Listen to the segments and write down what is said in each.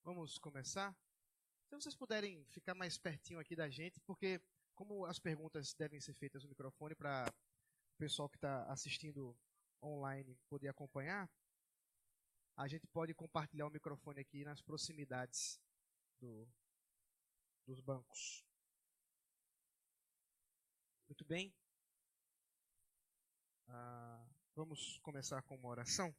Vamos começar? Se vocês puderem ficar mais pertinho aqui da gente, porque como as perguntas devem ser feitas no microfone para o pessoal que está assistindo online poder acompanhar, a gente pode compartilhar o microfone aqui nas proximidades do- dos bancos. Muito bem? Vamos começar com uma oração?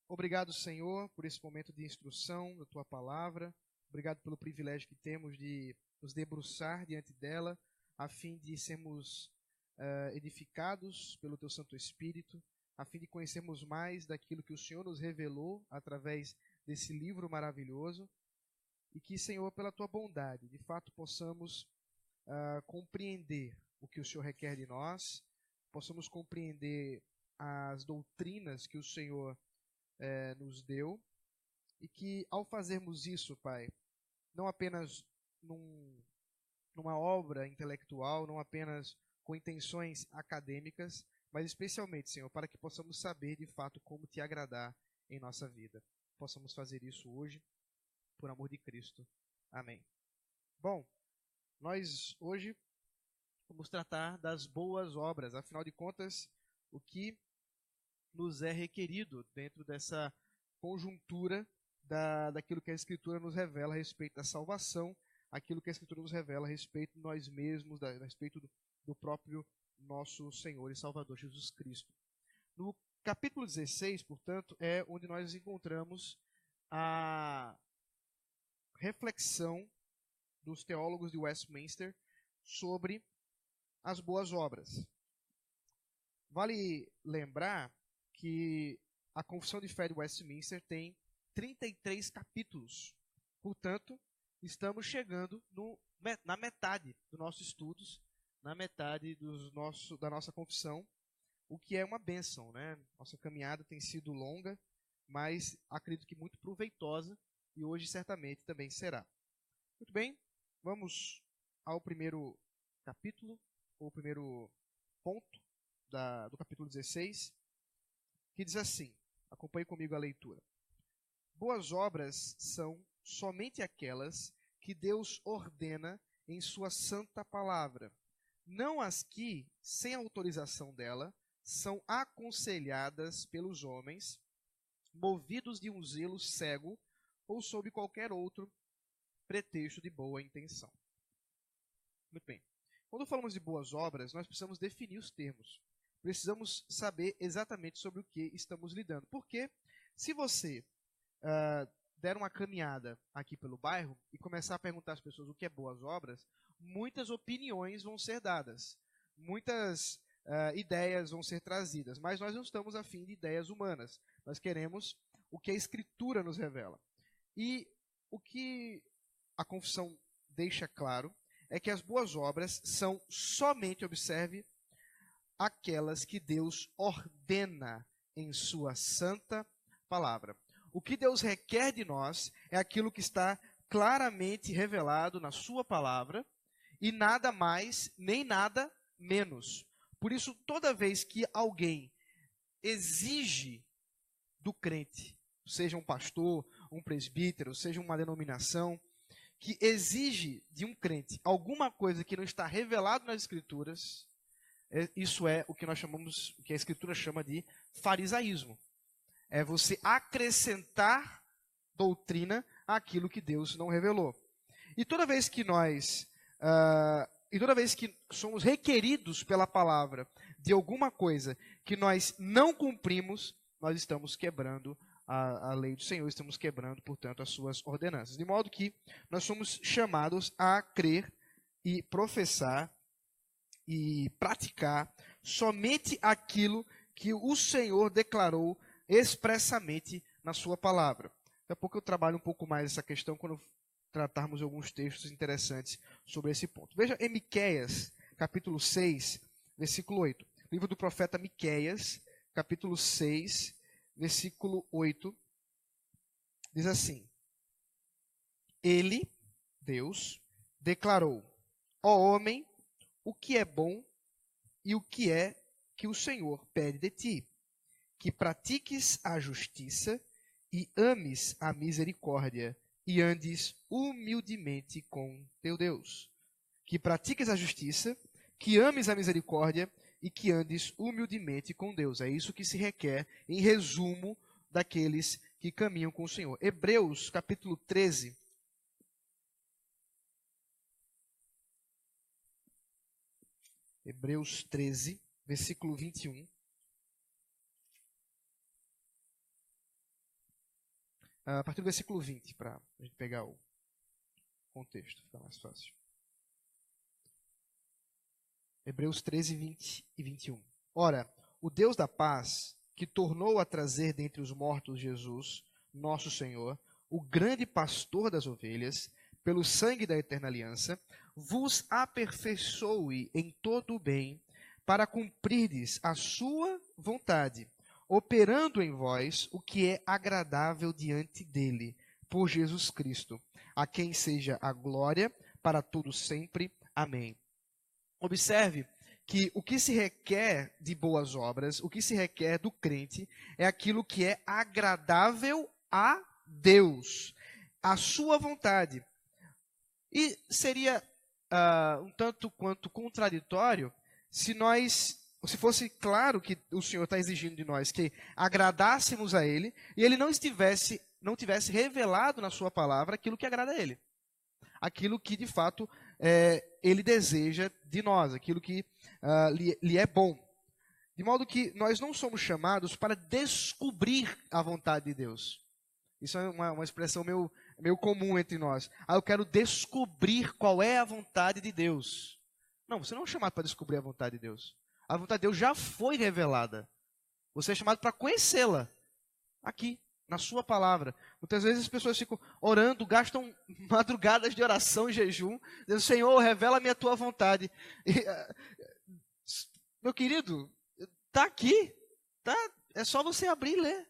Obrigado, Senhor, por esse momento de instrução da Tua palavra. Obrigado pelo privilégio que temos de nos debruçar diante dela, a fim de sermos edificados pelo Teu Santo Espírito, a fim de conhecermos mais daquilo que o Senhor nos revelou através desse livro maravilhoso, e que, Senhor, pela Tua bondade, de fato possamos compreender o que o Senhor requer de nós, possamos compreender as doutrinas que o Senhor nos deu, e que ao fazermos isso, Pai, não apenas numa obra intelectual, não apenas com intenções acadêmicas, mas especialmente, Senhor, para que possamos saber de fato como Te agradar em nossa vida. Possamos fazer isso hoje, por amor de Cristo. Amém. Bom, nós hoje vamos tratar das boas obras. Afinal de contas, o que nos é requerido dentro dessa conjuntura daquilo que a Escritura nos revela a respeito da salvação, aquilo que a Escritura nos revela a respeito de nós mesmos, a respeito do próprio nosso Senhor e Salvador Jesus Cristo. No capítulo 16, portanto, é onde nós encontramos a reflexão dos teólogos de Westminster sobre as boas obras. Vale lembrar que a Confissão de Fé de Westminster tem 33 capítulos. Portanto, estamos chegando na metade dos nossos estudos, na metade da nossa confissão, o que é uma bênção, né? Nossa caminhada tem sido longa, mas acredito que muito proveitosa, e hoje certamente também será. Muito bem, vamos ao primeiro capítulo, ou primeiro ponto do capítulo 16, que diz assim, acompanhe comigo a leitura. Boas obras são somente aquelas que Deus ordena em sua santa palavra, não as que, sem autorização dela, são aconselhadas pelos homens, movidos de um zelo cego ou sob qualquer outro pretexto de boa intenção. Muito bem. Quando falamos de boas obras, nós precisamos definir os termos. Precisamos saber exatamente sobre o que estamos lidando. Porque se você der uma caminhada aqui pelo bairro e começar a perguntar às pessoas o que é boas obras, muitas opiniões vão ser dadas, muitas ideias vão ser trazidas, mas nós não estamos a fim de ideias humanas. Nós queremos o que a Escritura nos revela. E o que a confissão deixa claro é que as boas obras são somente, observe, aquelas que Deus ordena em sua santa palavra. O que Deus requer de nós é aquilo que está claramente revelado na sua palavra, e nada mais, nem nada menos. Por isso, toda vez que alguém exige do crente, seja um pastor, um presbítero, seja uma denominação, que exige de um crente alguma coisa que não está revelado nas Escrituras, isso é o que nós chamamos, o que a Escritura chama de farisaísmo. É você acrescentar doutrina àquilo que Deus não revelou. E toda vez que somos requeridos pela palavra de alguma coisa que nós não cumprimos, nós estamos quebrando a lei do Senhor, estamos quebrando, portanto, as suas ordenanças. De modo que nós somos chamados a crer e professar e praticar somente aquilo que o Senhor declarou expressamente na sua palavra. Daqui a pouco eu trabalho um pouco mais essa questão quando tratarmos alguns textos interessantes sobre esse ponto. Veja em Miqueias, capítulo 6, versículo 8. Livro do profeta Miqueias, capítulo 6, versículo 8, diz assim: Ele, Deus, declarou: ó homem, o que é bom e o que é que o Senhor pede de ti? Que pratiques a justiça e ames a misericórdia, e andes humildemente com teu Deus. Que pratiques a justiça, que ames a misericórdia e que andes humildemente com Deus. É isso que se requer, em resumo, daqueles que caminham com o Senhor. Hebreus, capítulo 13. Hebreus 13, versículo 21. A partir do versículo 20, para a gente pegar o contexto, fica mais fácil. Hebreus 13, 20 e 21. Ora, o Deus da paz, que tornou a trazer dentre os mortos Jesus, nosso Senhor, o grande pastor das ovelhas, pelo sangue da eterna aliança, vos aperfeiçoe em todo o bem, para cumprirdes a sua vontade, operando em vós o que é agradável diante dele, por Jesus Cristo, a quem seja a glória para todos sempre. Amém. Observe que o que se requer de boas obras, o que se requer do crente, é aquilo que é agradável a Deus, a sua vontade. E seria um tanto quanto contraditório se fosse claro que o Senhor está exigindo de nós que agradássemos a Ele e Ele não tivesse revelado na sua palavra aquilo que agrada a Ele. Aquilo que, de fato, Ele deseja de nós, aquilo que lhe é bom. De modo que nós não somos chamados para descobrir a vontade de Deus. Isso é uma expressão meio comum entre nós. Eu quero descobrir qual é a vontade de Deus. Não, você não é chamado para descobrir a vontade de Deus. A vontade de Deus já foi revelada. Você é chamado para conhecê-la. Aqui, na sua palavra. Muitas vezes as pessoas ficam orando, gastam madrugadas de oração e jejum, dizendo, Senhor, revela-me a tua vontade. E, meu querido, está aqui. É só você abrir e ler.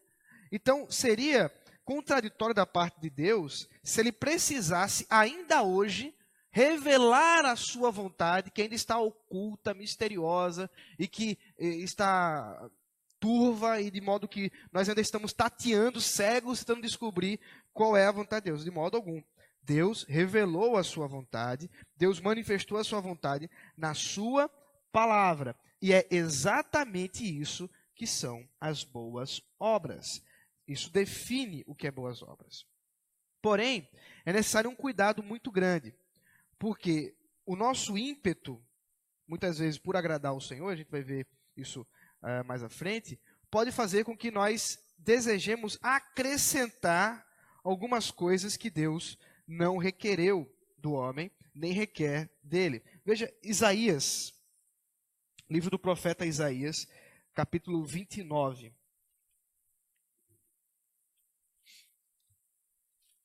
Então, seria contraditório da parte de Deus se ele precisasse, ainda hoje, revelar a sua vontade, que ainda está oculta, misteriosa, e que está turva, e de modo que nós ainda estamos tateando, cegos, tentando descobrir qual é a vontade de Deus. De modo algum. Deus revelou a sua vontade, Deus manifestou a sua vontade na sua palavra. E é exatamente isso que são as boas obras. Isso define o que é boas obras. Porém, é necessário um cuidado muito grande, porque o nosso ímpeto, muitas vezes por agradar ao Senhor, a gente vai ver isso mais à frente, pode fazer com que nós desejemos acrescentar algumas coisas que Deus não requereu do homem, nem requer dele. Veja, Isaías, livro do profeta Isaías, capítulo 29.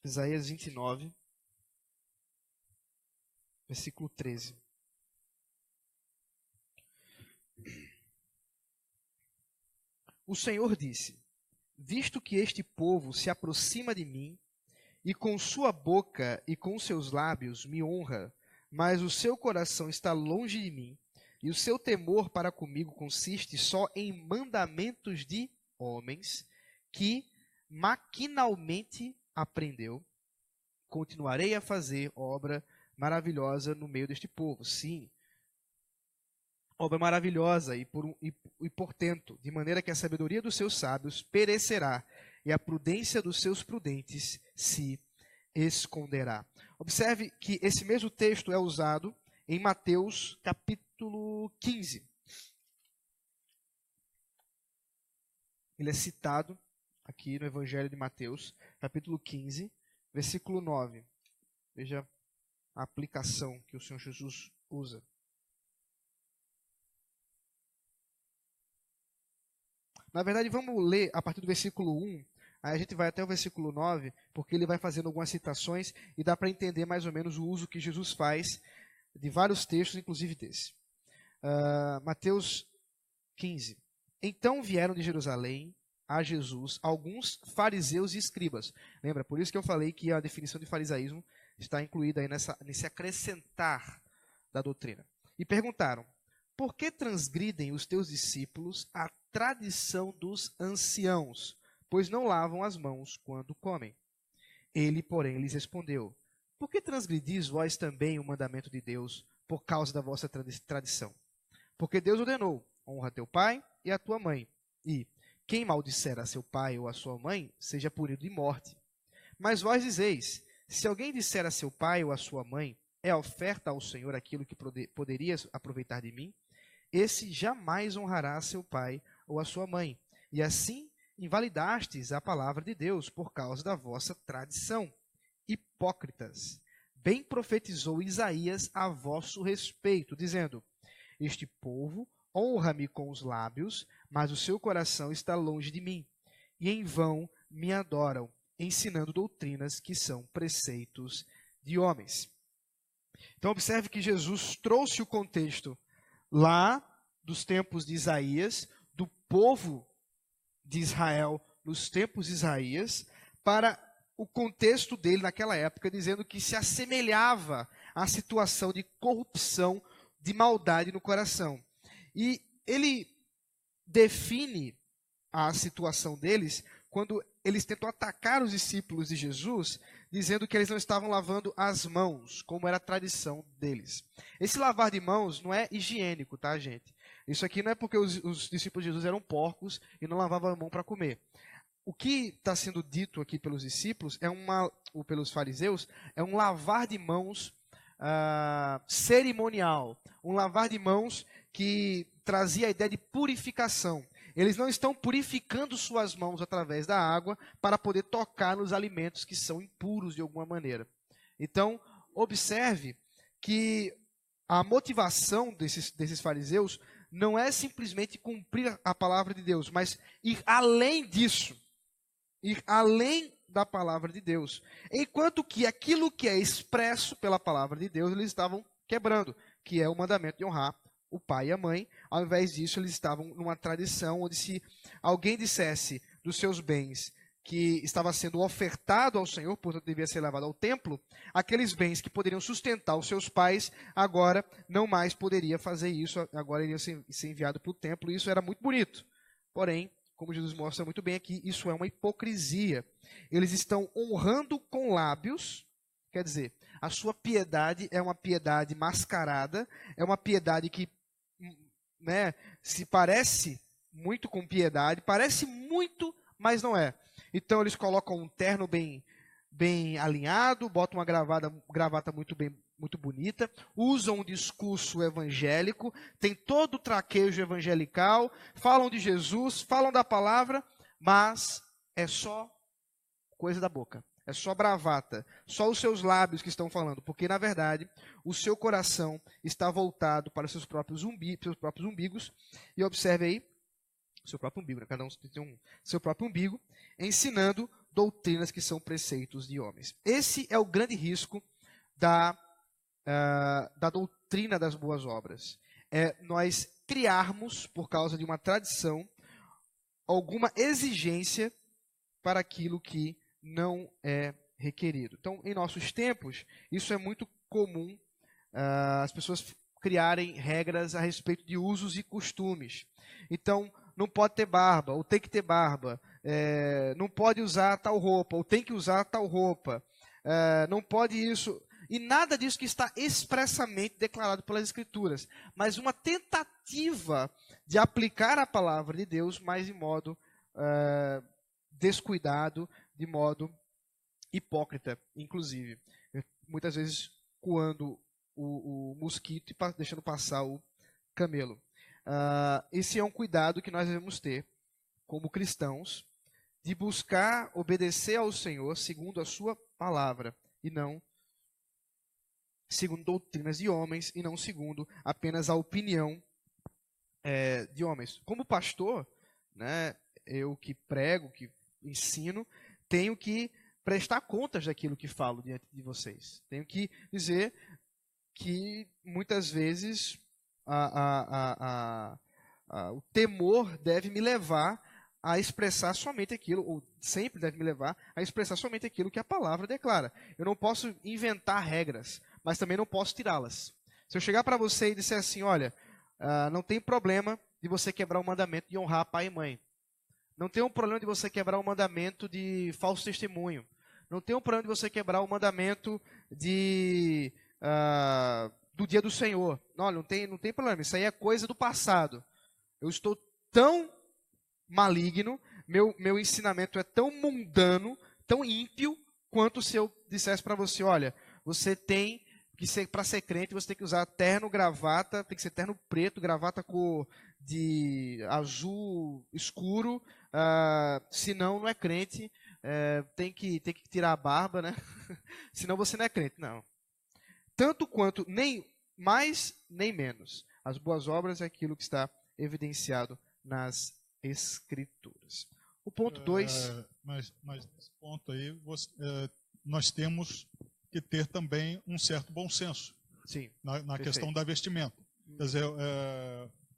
Isaías 29, versículo 13. O Senhor disse, visto que este povo se aproxima de mim, e com sua boca e com seus lábios me honra, mas o seu coração está longe de mim, e o seu temor para comigo consiste só em mandamentos de homens, que maquinalmente aprendeu, continuarei a fazer obra maravilhosa no meio deste povo. Sim, obra maravilhosa e portanto, de maneira que a sabedoria dos seus sábios perecerá e a prudência dos seus prudentes se esconderá. Observe que esse mesmo texto é usado em Mateus capítulo 15. Ele é citado aqui no Evangelho de Mateus, capítulo 15, versículo 9. Veja a aplicação que o Senhor Jesus usa. Na verdade, vamos ler a partir do versículo 1, aí a gente vai até o versículo 9, porque ele vai fazendo algumas citações e dá para entender mais ou menos o uso que Jesus faz de vários textos, inclusive desse. Mateus 15. Então vieram de Jerusalém a Jesus alguns fariseus e escribas. Lembra? Por isso que eu falei que a definição de farisaísmo está incluída aí nesse acrescentar da doutrina. E perguntaram, por que transgridem os teus discípulos a tradição dos anciãos? pois não lavam as mãos quando comem. Ele, porém, lhes respondeu: Por que transgredis vós também o mandamento de Deus por causa da vossa tradição? Porque Deus ordenou: honra teu pai e a tua mãe, e quem maldisser a seu pai ou a sua mãe, seja punido de morte. Mas vós dizeis: se alguém disser a seu pai ou a sua mãe, é oferta ao Senhor aquilo que poderias aproveitar de mim, esse jamais honrará a seu pai ou a sua mãe. E assim invalidastes a palavra de Deus por causa da vossa tradição. Hipócritas, bem profetizou Isaías a vosso respeito, dizendo: Este povo honra-me com os lábios, mas o seu coração está longe de mim, e em vão me adoram, ensinando doutrinas que são preceitos de homens. Então observe que Jesus trouxe o contexto lá dos tempos de Isaías, do povo de Israel nos tempos de Isaías, para o contexto dele naquela época, dizendo que se assemelhava à situação de corrupção, de maldade no coração. E ele define a situação deles quando eles tentam atacar os discípulos de Jesus, dizendo que eles não estavam lavando as mãos, como era a tradição deles. Esse lavar de mãos não é higiênico, tá, gente? Isso aqui não é porque os discípulos de Jesus eram porcos e não lavavam a mão para comer. O que está sendo dito aqui pelos discípulos, ou pelos fariseus, é um lavar de mãos cerimonial. Um lavar de mãos que trazia a ideia de purificação. Eles não estão purificando suas mãos através da água para poder tocar nos alimentos que são impuros de alguma maneira. Então, observe que a motivação desses fariseus não é simplesmente cumprir a palavra de Deus, mas ir além disso. Ir além da palavra de Deus. Enquanto que aquilo que é expresso pela palavra de Deus, eles estavam quebrando, que é o mandamento de honrar o pai e a mãe. Ao invés disso, eles estavam numa tradição onde se alguém dissesse dos seus bens que estava sendo ofertado ao Senhor, portanto devia ser levado ao templo, aqueles bens que poderiam sustentar os seus pais, agora não mais poderia fazer isso, agora iriam ser enviado para o templo, e isso era muito bonito. Porém, como Jesus mostra muito bem aqui, isso é uma hipocrisia. Eles estão honrando com lábios, quer dizer, a sua piedade é uma piedade mascarada, é uma piedade que se parece muito com piedade, parece muito, mas não é. Então eles colocam um terno bem alinhado, botam uma gravata muito bonita, usam um discurso evangélico, tem todo o traquejo evangelical, falam de Jesus, falam da palavra, mas é só coisa da boca, é só bravata, só os seus lábios que estão falando, porque na verdade o seu coração está voltado para os seus próprios umbigos, e observe aí, seu próprio umbigo, né? Cada um tem seu próprio umbigo, ensinando doutrinas que são preceitos de homens. Esse é o grande risco da doutrina das boas obras. É nós criarmos, por causa de uma tradição, alguma exigência para aquilo que não é requerido. Então, em nossos tempos, isso é muito comum, as pessoas criarem regras a respeito de usos e costumes. Então, não pode ter barba, ou tem que ter barba, não pode usar tal roupa, ou tem que usar tal roupa, não pode isso, e nada disso que está expressamente declarado pelas Escrituras, mas uma tentativa de aplicar a palavra de Deus, mas de modo descuidado, de modo hipócrita, inclusive, muitas vezes coando o mosquito e deixando passar o camelo. Esse é um cuidado que nós devemos ter como cristãos, de buscar obedecer ao Senhor segundo a sua palavra, e não segundo doutrinas de homens, e não segundo apenas a opinião de homens. Como pastor, né, eu que prego, que ensino, tenho que prestar contas daquilo que falo diante de vocês. Tenho que dizer que muitas vezes o temor deve me levar a expressar somente aquilo, ou sempre deve me levar a expressar somente aquilo que a palavra declara. Eu não posso inventar regras, mas também não posso tirá-las. Se eu chegar para você e disser assim, olha, não tem problema de você quebrar o mandamento de honrar pai e mãe, Não tem um problema de você quebrar o mandamento de falso testemunho. Não tem um problema de você quebrar o mandamento do dia do Senhor. Não tem problema. Isso aí é coisa do passado. Eu estou tão maligno, meu ensinamento é tão mundano, tão ímpio, quanto se eu dissesse para você, olha, você tem que ser, para ser crente, você tem que usar terno, gravata, tem que ser terno preto, gravata cor de azul escuro, senão não é crente, tem que tirar a barba, né? Senão você não é crente, não. Tanto quanto, nem mais, nem menos. As boas obras é aquilo que está evidenciado nas Escrituras. O ponto 2... Mas nesse ponto aí, nós temos que ter também um certo bom senso. Sim, na questão da vestimenta. Quer dizer,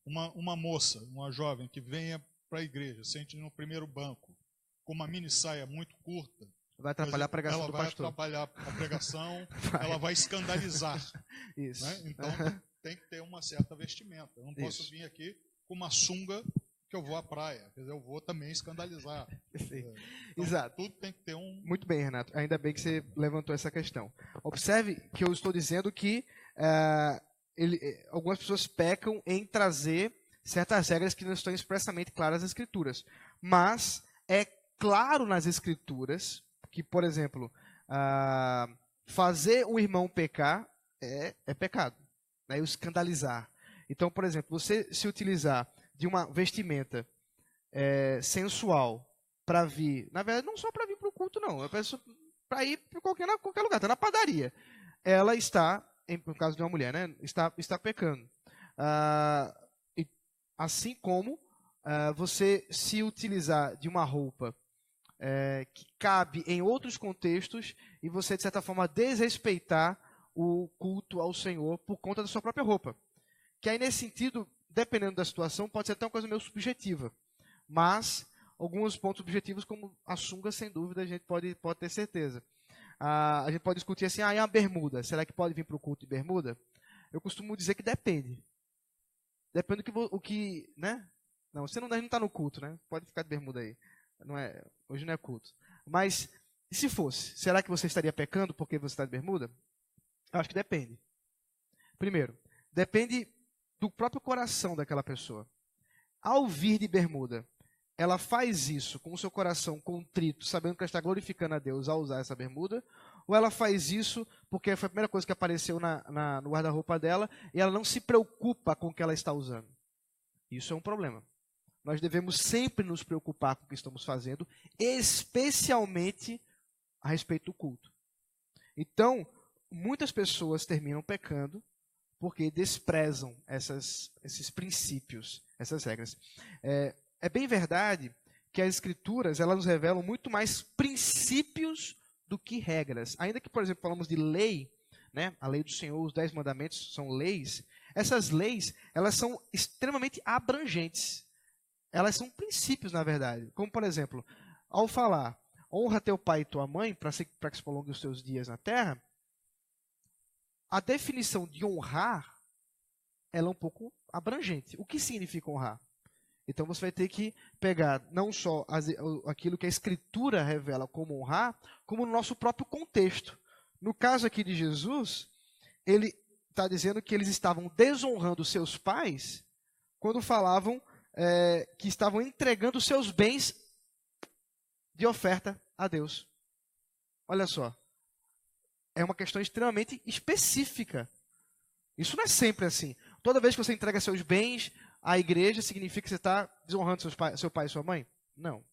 uma moça, uma jovem que venha para a igreja, sente no primeiro banco, com uma mini saia muito curta, vai atrapalhar a pregação do pastor. Ela vai atrapalhar a pregação, ela vai escandalizar. Isso. Né? Então tem que ter uma certa vestimenta. Eu não posso vir aqui com uma sunga que eu vou à praia. Quer dizer, eu vou também escandalizar. Então, exato. Tudo tem que ter um... Muito bem, Renato. Ainda bem que você levantou essa questão. Observe que eu estou dizendo que algumas pessoas pecam em trazer certas regras que não estão expressamente claras nas Escrituras. Mas é claro nas Escrituras que, por exemplo, fazer um irmão pecar é pecado. Né? O escandalizar. Então, por exemplo, você se utilizar de uma vestimenta sensual para vir, na verdade, não só para vir para o culto, não, é para ir para qualquer lugar, está na padaria. Ela está, no caso de uma mulher, né, está pecando. Assim como você se utilizar de uma roupa que cabe em outros contextos e você, de certa forma, desrespeitar o culto ao Senhor por conta da sua própria roupa. Que aí, nesse sentido, dependendo da situação, pode ser até uma coisa meio subjetiva. Mas, alguns pontos objetivos, como a sunga, sem dúvida, a gente pode ter certeza. A gente pode discutir assim, e a bermuda? Será que pode vir para o culto de bermuda? Eu costumo dizer que depende. Depende do que, né? Não, você não está no culto, né? Pode ficar de bermuda aí. Hoje não é culto. Mas, e se fosse? Será que você estaria pecando porque você está de bermuda? Eu acho que depende. Primeiro, depende do próprio coração daquela pessoa. Ao vir de bermuda, ela faz isso com o seu coração contrito, sabendo que ela está glorificando a Deus ao usar essa bermuda, ou ela faz isso porque foi a primeira coisa que apareceu no guarda-roupa dela e ela não se preocupa com o que ela está usando. Isso é um problema. Nós devemos sempre nos preocupar com o que estamos fazendo, especialmente a respeito do culto. Então, muitas pessoas terminam pecando porque desprezam esses princípios, essas regras. É bem verdade que as Escrituras elas nos revelam muito mais princípios do que regras. Ainda que, por exemplo, falamos de lei, né? A lei do Senhor, os 10 mandamentos são leis. Essas leis, elas são extremamente abrangentes. Elas são princípios, na verdade. Como, por exemplo, ao falar, honra teu pai e tua mãe, para que se prolongue os teus dias na terra, a definição de honrar, ela é um pouco abrangente. O que significa honrar? Então você vai ter que pegar não só aquilo que a Escritura revela como honrar, como no nosso próprio contexto. No caso aqui de Jesus, ele está dizendo que eles estavam desonrando seus pais quando falavam que estavam entregando seus bens de oferta a Deus. Olha só. É uma questão extremamente específica. Isso não é sempre assim. Toda vez que você entrega seus bens à igreja, significa que você está desonrando seu pai e sua mãe? Não.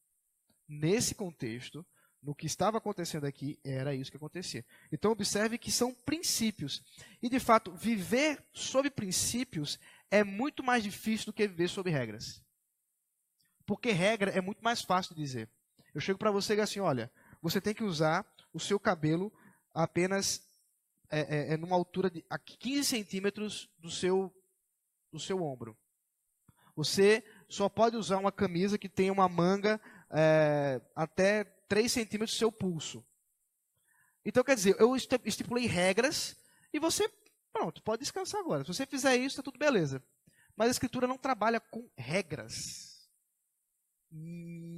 Nesse contexto, no que estava acontecendo aqui, era isso que acontecia. Então, observe que são princípios. E, de fato, viver sob princípios é muito mais difícil do que viver sob regras. Porque regra é muito mais fácil de dizer. Eu chego para você e digo assim, olha, você tem que usar o seu cabelo apenas numa altura de 15 centímetros do seu ombro. Você só pode usar uma camisa que tenha uma manga até 3 centímetros do seu pulso. Então, quer dizer, eu estipulei regras e você, pronto, pode descansar agora. Se você fizer isso, está tudo beleza. Mas a Escritura não trabalha com regras.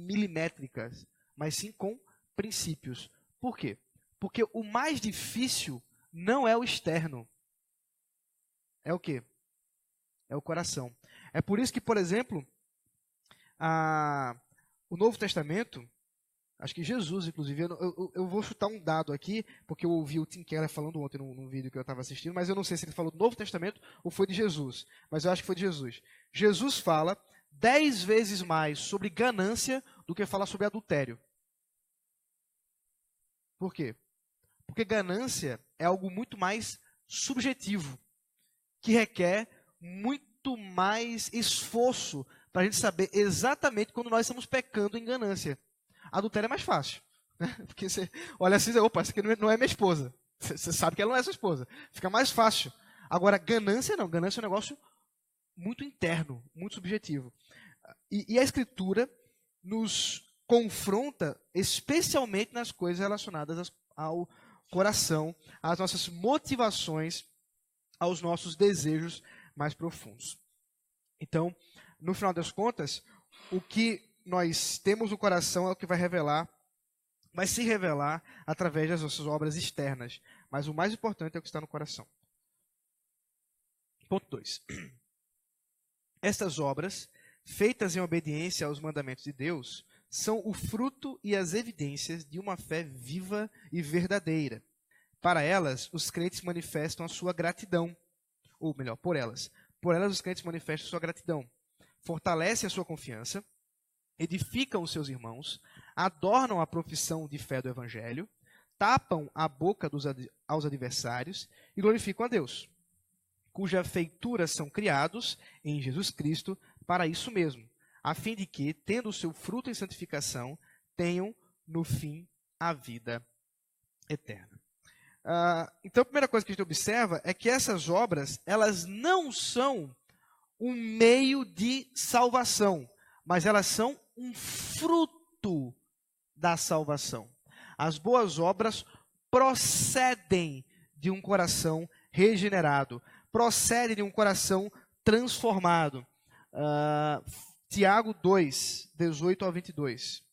milimétricas, mas sim com princípios. Por quê? Porque o mais difícil não é o externo. É o quê? É o coração. É por isso que, por exemplo, o Novo Testamento, acho que Jesus, inclusive, eu vou chutar um dado aqui, porque eu ouvi o Tim Keller falando ontem num vídeo que eu estava assistindo, mas eu não sei se ele falou do Novo Testamento ou foi de Jesus, mas eu acho que foi de Jesus. Jesus fala 10 vezes mais sobre ganância do que fala sobre adultério. Por quê? Porque ganância é algo muito mais subjetivo, que requer muito mais esforço para a gente saber exatamente quando nós estamos pecando em ganância. Adultério é mais fácil, né? Porque você olha assim e diz, opa, essa aqui não é minha esposa. Você sabe que ela não é sua esposa. Fica mais fácil. Agora, ganância não. Ganância é um negócio muito interno, muito subjetivo. E a Escritura nos confronta especialmente nas coisas relacionadas ao coração, às nossas motivações, aos nossos desejos mais profundos. Então, no final das contas, o que nós temos no coração é o que vai se revelar através das nossas obras externas. Mas o mais importante é o que está no coração. Ponto 2. Estas obras, feitas em obediência aos mandamentos de Deus, são o fruto e as evidências de uma fé viva e verdadeira. Para elas, os crentes manifestam a sua gratidão. Ou melhor, por elas. Por elas, os crentes manifestam a sua gratidão. Fortalecem a sua confiança, edificam os seus irmãos, adornam a profissão de fé do Evangelho, tapam a boca aos adversários e glorificam a Deus, cuja feitura são criados em Jesus Cristo para isso mesmo, a fim de que, tendo o seu fruto em santificação, tenham no fim a vida eterna. Então, a primeira coisa que a gente observa é que essas obras, elas não são um meio de salvação, mas elas são um fruto da salvação. As boas obras procedem de um coração regenerado, procedem de um coração transformado. Tiago 2, 18 ao 22.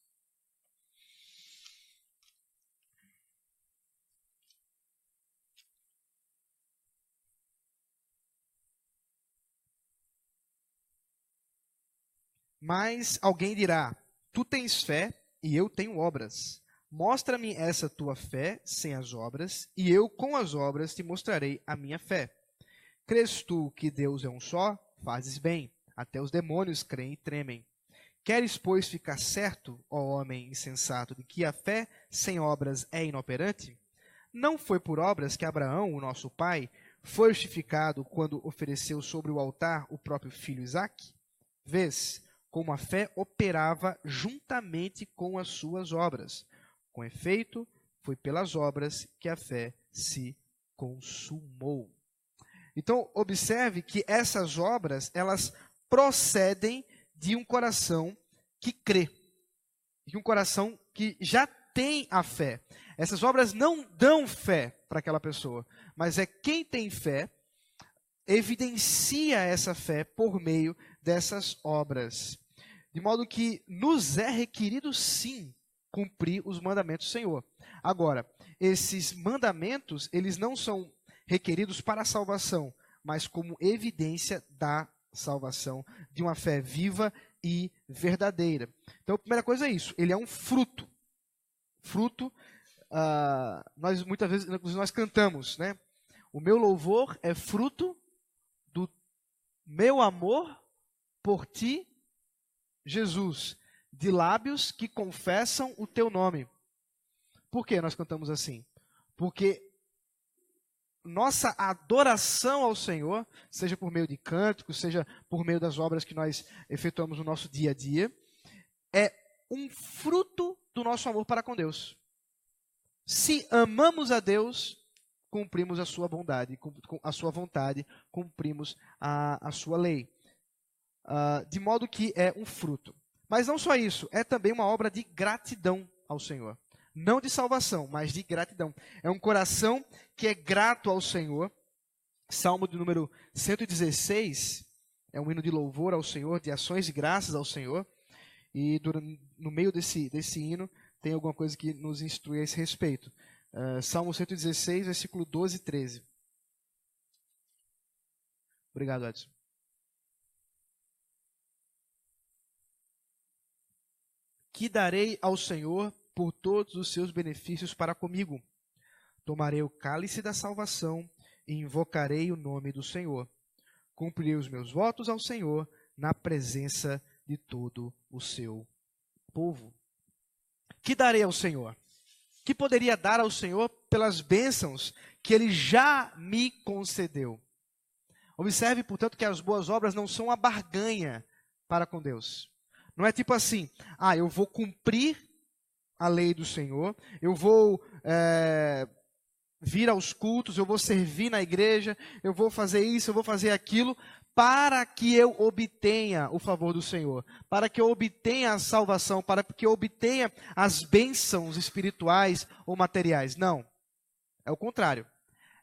Mas alguém dirá, tu tens fé e eu tenho obras. Mostra-me essa tua fé sem as obras, e eu com as obras te mostrarei a minha fé. Crês tu que Deus é um só? Fazes bem. Até os demônios creem e tremem. Queres, pois, ficar certo, ó homem insensato, de que a fé sem obras é inoperante? Não foi por obras que Abraão, o nosso pai, foi justificado quando ofereceu sobre o altar o próprio filho Isaque? Vês como a fé operava juntamente com as suas obras. Com efeito, foi pelas obras que a fé se consumou. Então, observe que essas obras, elas procedem de um coração que crê, de um coração que já tem a fé. Essas obras não dão fé para aquela pessoa, mas é quem tem fé evidencia essa fé por meio dessas obras. De modo que nos é requerido, sim, cumprir os mandamentos do Senhor. Agora, esses mandamentos, eles não são requeridos para a salvação, mas como evidência da salvação, de uma fé viva e verdadeira. Então, a primeira coisa é isso, ele é um fruto. Fruto, nós muitas vezes nós cantamos, né? O meu louvor é fruto do meu amor por ti, Jesus, de lábios que confessam o teu nome. Por que nós cantamos assim? Porque nossa adoração ao Senhor, seja por meio de cânticos, seja por meio das obras que nós efetuamos no nosso dia a dia, é um fruto do nosso amor para com Deus. Se amamos a Deus, cumprimos a sua bondade, a sua vontade, cumprimos a sua lei. De modo que é um fruto. Mas não só isso, é também uma obra de gratidão ao Senhor. Não de salvação, mas de gratidão. É um coração que é grato ao Senhor. Salmo de número 116, é um hino de louvor ao Senhor, de ações de graças ao Senhor. e no meio desse hino tem alguma coisa que nos instrui a esse respeito. Salmo 116, versículo 12 e 13. Obrigado, Edson. Que darei ao Senhor por todos os seus benefícios para comigo? Tomarei o cálice da salvação e invocarei o nome do Senhor. Cumprirei os meus votos ao Senhor na presença de todo o seu povo. Que darei ao Senhor? Que poderia dar ao Senhor pelas bênçãos que Ele já me concedeu? Observe, portanto, que as boas obras não são uma barganha para com Deus. Não é tipo assim, eu vou cumprir a lei do Senhor, eu vou vir aos cultos, eu vou servir na igreja, eu vou fazer isso, eu vou fazer aquilo, para que eu obtenha o favor do Senhor, para que eu obtenha a salvação, para que eu obtenha as bênçãos espirituais ou materiais. Não, é o contrário.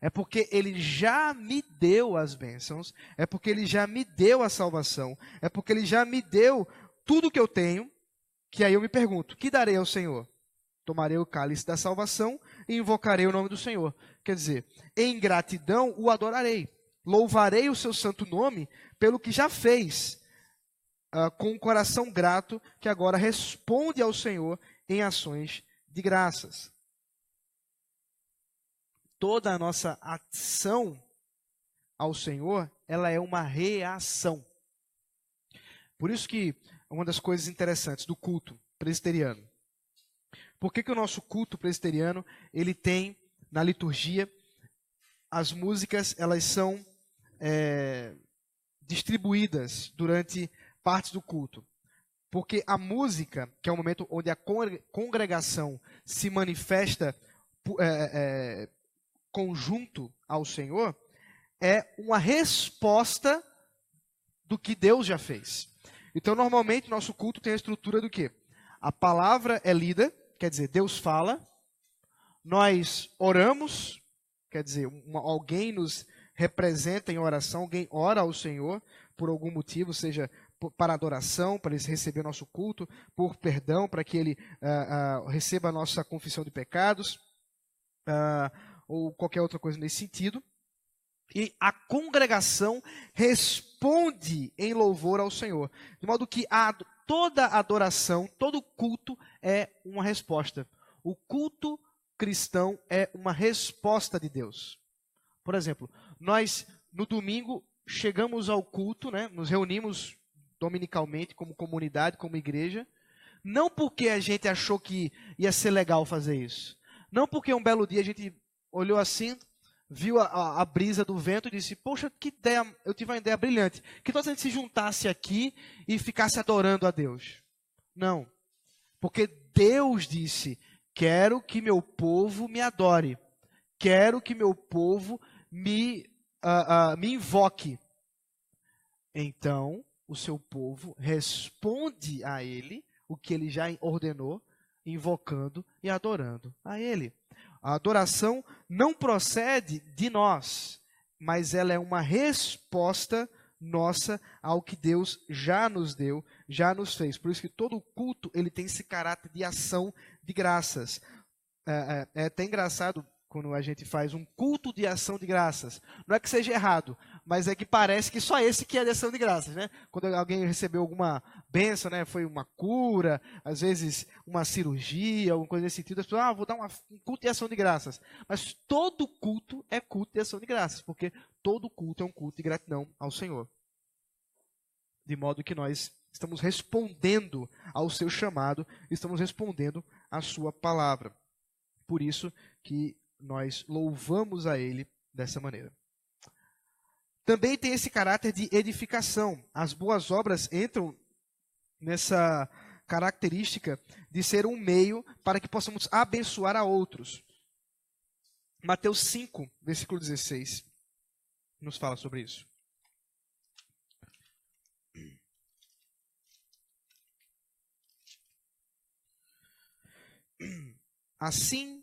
É porque Ele já me deu as bênçãos, é porque Ele já me deu a salvação, é porque Ele já me deu tudo que eu tenho, que aí eu me pergunto, que darei ao Senhor? Tomarei o cálice da salvação e invocarei o nome do Senhor. Quer dizer, em gratidão o adorarei. Louvarei o seu santo nome pelo que já fez, com um coração grato, que agora responde ao Senhor em ações de graças. Toda a nossa ação ao Senhor, ela é uma reação. Por isso que uma das coisas interessantes do culto presbiteriano. Por que o nosso culto presbiteriano, ele tem na liturgia, as músicas, elas são distribuídas durante partes do culto? Porque a música, que é o momento onde a congregação se manifesta conjunto ao Senhor, é uma resposta do que Deus já fez. Então, normalmente, nosso culto tem a estrutura do quê? A palavra é lida, quer dizer, Deus fala, nós oramos, quer dizer, alguém nos representa em oração, alguém ora ao Senhor por algum motivo, seja para adoração, para Ele receber nosso culto, por perdão, para que Ele receba a nossa confissão de pecados, ou qualquer outra coisa nesse sentido. E a congregação responde em louvor ao Senhor. De modo que toda adoração, todo culto é uma resposta. O culto cristão é uma resposta de Deus. Por exemplo, nós no domingo chegamos ao culto, né, nos reunimos dominicalmente como comunidade, como igreja, não porque a gente achou que ia ser legal fazer isso. Não porque um belo dia a gente olhou assim, viu a brisa do vento e disse, poxa, que ideia, eu tive uma ideia brilhante. Que tal se a gente se juntasse aqui e ficasse adorando a Deus? Não. Porque Deus disse, quero que meu povo me adore. Quero que meu povo me invoque. Então, o seu povo responde a Ele o que Ele já ordenou, invocando e adorando a Ele. A adoração não procede de nós, mas ela é uma resposta nossa ao que Deus já nos deu, já nos fez. Por isso que todo culto ele tem esse caráter de ação de graças. É até engraçado quando a gente faz um culto de ação de graças. Não é que seja errado, mas é que parece que só esse que é de ação de graças, né? Quando alguém recebeu alguma bênção, né? Foi uma cura, às vezes uma cirurgia, alguma coisa nesse sentido, as pessoas, vou dar um culto de ação de graças. Mas todo culto é culto de ação de graças, porque todo culto é um culto de gratidão ao Senhor. De modo que nós estamos respondendo ao seu chamado, estamos respondendo à sua palavra. Por isso que nós louvamos a Ele dessa maneira. Também tem esse caráter de edificação. As boas obras entram nessa característica de ser um meio para que possamos abençoar a outros. Mateus 5, versículo 16, nos fala sobre isso. Assim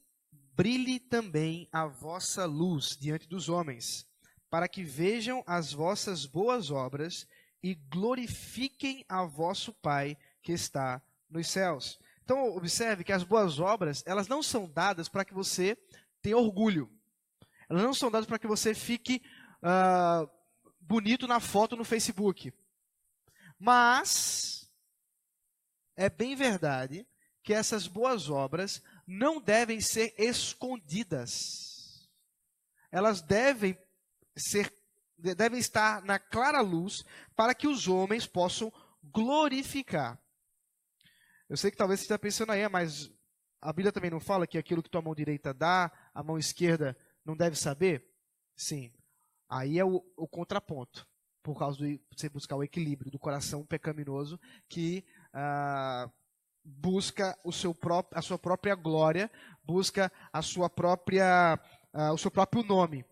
brilhe também a vossa luz diante dos homens, para que vejam as vossas boas obras e glorifiquem a vosso Pai que está nos céus. Então, observe que as boas obras, elas não são dadas para que você tenha orgulho. Elas não são dadas para que você fique bonito na foto no Facebook. Mas é bem verdade que essas boas obras não devem ser escondidas. Elas devem estar na clara luz para que os homens possam glorificar. Eu sei que talvez você esteja pensando aí, mas a Bíblia também não fala que aquilo que tua mão direita dá, a mão esquerda não deve saber? Sim. Aí é o contraponto, por causa de você buscar o equilíbrio do coração pecaminoso que busca a sua própria glória, busca o seu próprio nome.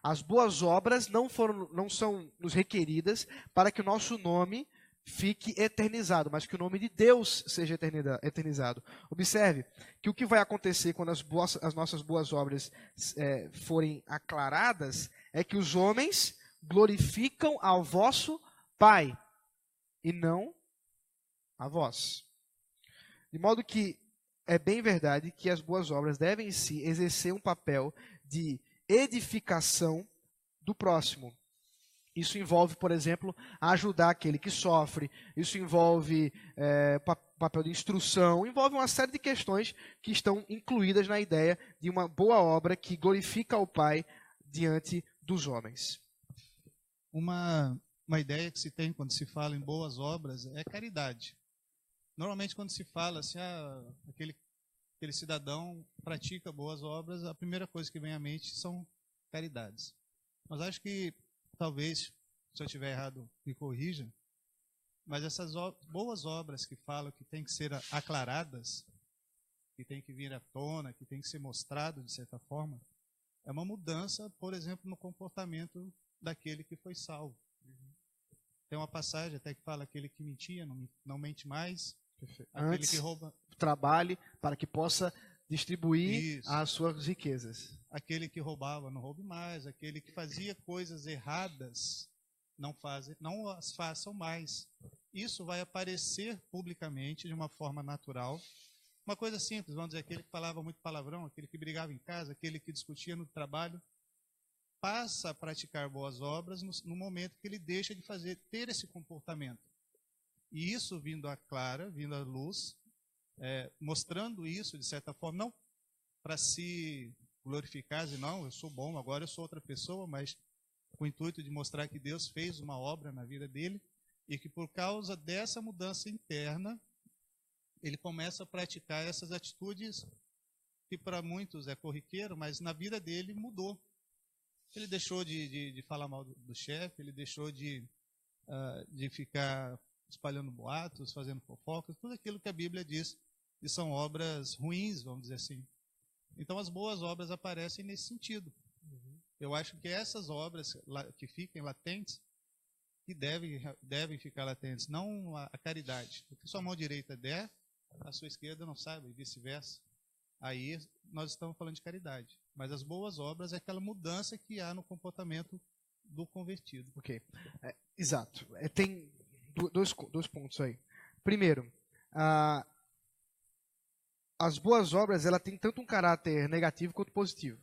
As boas obras não são nos requeridas para que o nosso nome fique eternizado, mas que o nome de Deus seja eternizado. Observe que o que vai acontecer quando as nossas boas obras forem aclaradas é que os homens glorificam ao vosso Pai e não a vós. De modo que é bem verdade que as boas obras devem sim exercer um papel de edificação do próximo. Isso envolve, por exemplo, ajudar aquele que sofre, isso envolve papel de instrução, envolve uma série de questões que estão incluídas na ideia de uma boa obra que glorifica ao Pai diante dos homens. Uma ideia que se tem quando se fala em boas obras é caridade. Normalmente, quando se fala assim, aquele cidadão pratica boas obras, a primeira coisa que vem à mente são caridades. Mas acho que, talvez, se eu estiver errado, me corrija, mas essas boas obras que falam que têm que ser aclaradas, que têm que vir à tona, que têm que ser mostrado de certa forma, é uma mudança, por exemplo, no comportamento daquele que foi salvo. Tem uma passagem até que fala: aquele que mentia, não mente mais. Aquele Antes, que rouba, trabalhe para que possa distribuir as suas riquezas. Aquele que roubava, não roube mais. Aquele que fazia coisas erradas, não as façam mais. Isso vai aparecer publicamente de uma forma natural. Uma coisa simples, vamos dizer, aquele que falava muito palavrão, aquele que brigava em casa, aquele que discutia no trabalho, passa a praticar boas obras no momento que ele deixa de ter esse comportamento. E isso vindo à clara, vindo à luz, mostrando isso de certa forma, não para se glorificar, dizer, não, eu sou bom, agora eu sou outra pessoa, mas com o intuito de mostrar que Deus fez uma obra na vida dele e que por causa dessa mudança interna, ele começa a praticar essas atitudes que para muitos é corriqueiro, mas na vida dele mudou. Ele deixou de falar mal do chefe, ele deixou de ficar espalhando boatos, fazendo fofocas, tudo aquilo que a Bíblia diz que são obras ruins, vamos dizer assim. Então as boas obras aparecem nesse sentido. Eu acho que essas obras que fiquem latentes, que devem ficar latentes, não a caridade. O que sua mão direita der, a sua esquerda não sabe, e vice-versa. Aí nós estamos falando de caridade. Mas as boas obras é aquela mudança que há no comportamento do convertido. Ok. Exato. Tem dois pontos aí. Primeiro, as boas obras ela tem tanto um caráter negativo quanto positivo.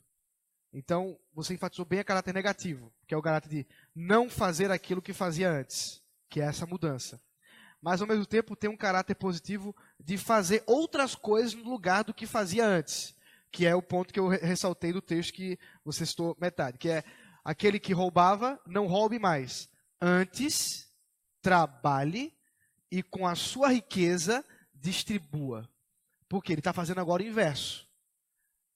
Então, você enfatizou bem o caráter negativo, que é o caráter de não fazer aquilo que fazia antes, que é essa mudança. Mas, ao mesmo tempo, tem um caráter positivo de fazer outras coisas no lugar do que fazia antes, que é o ponto que eu ressaltei do texto que você citou metade, que é aquele que roubava, não roube mais. Antes, trabalhe e com a sua riqueza distribua. Porque ele está fazendo agora o inverso.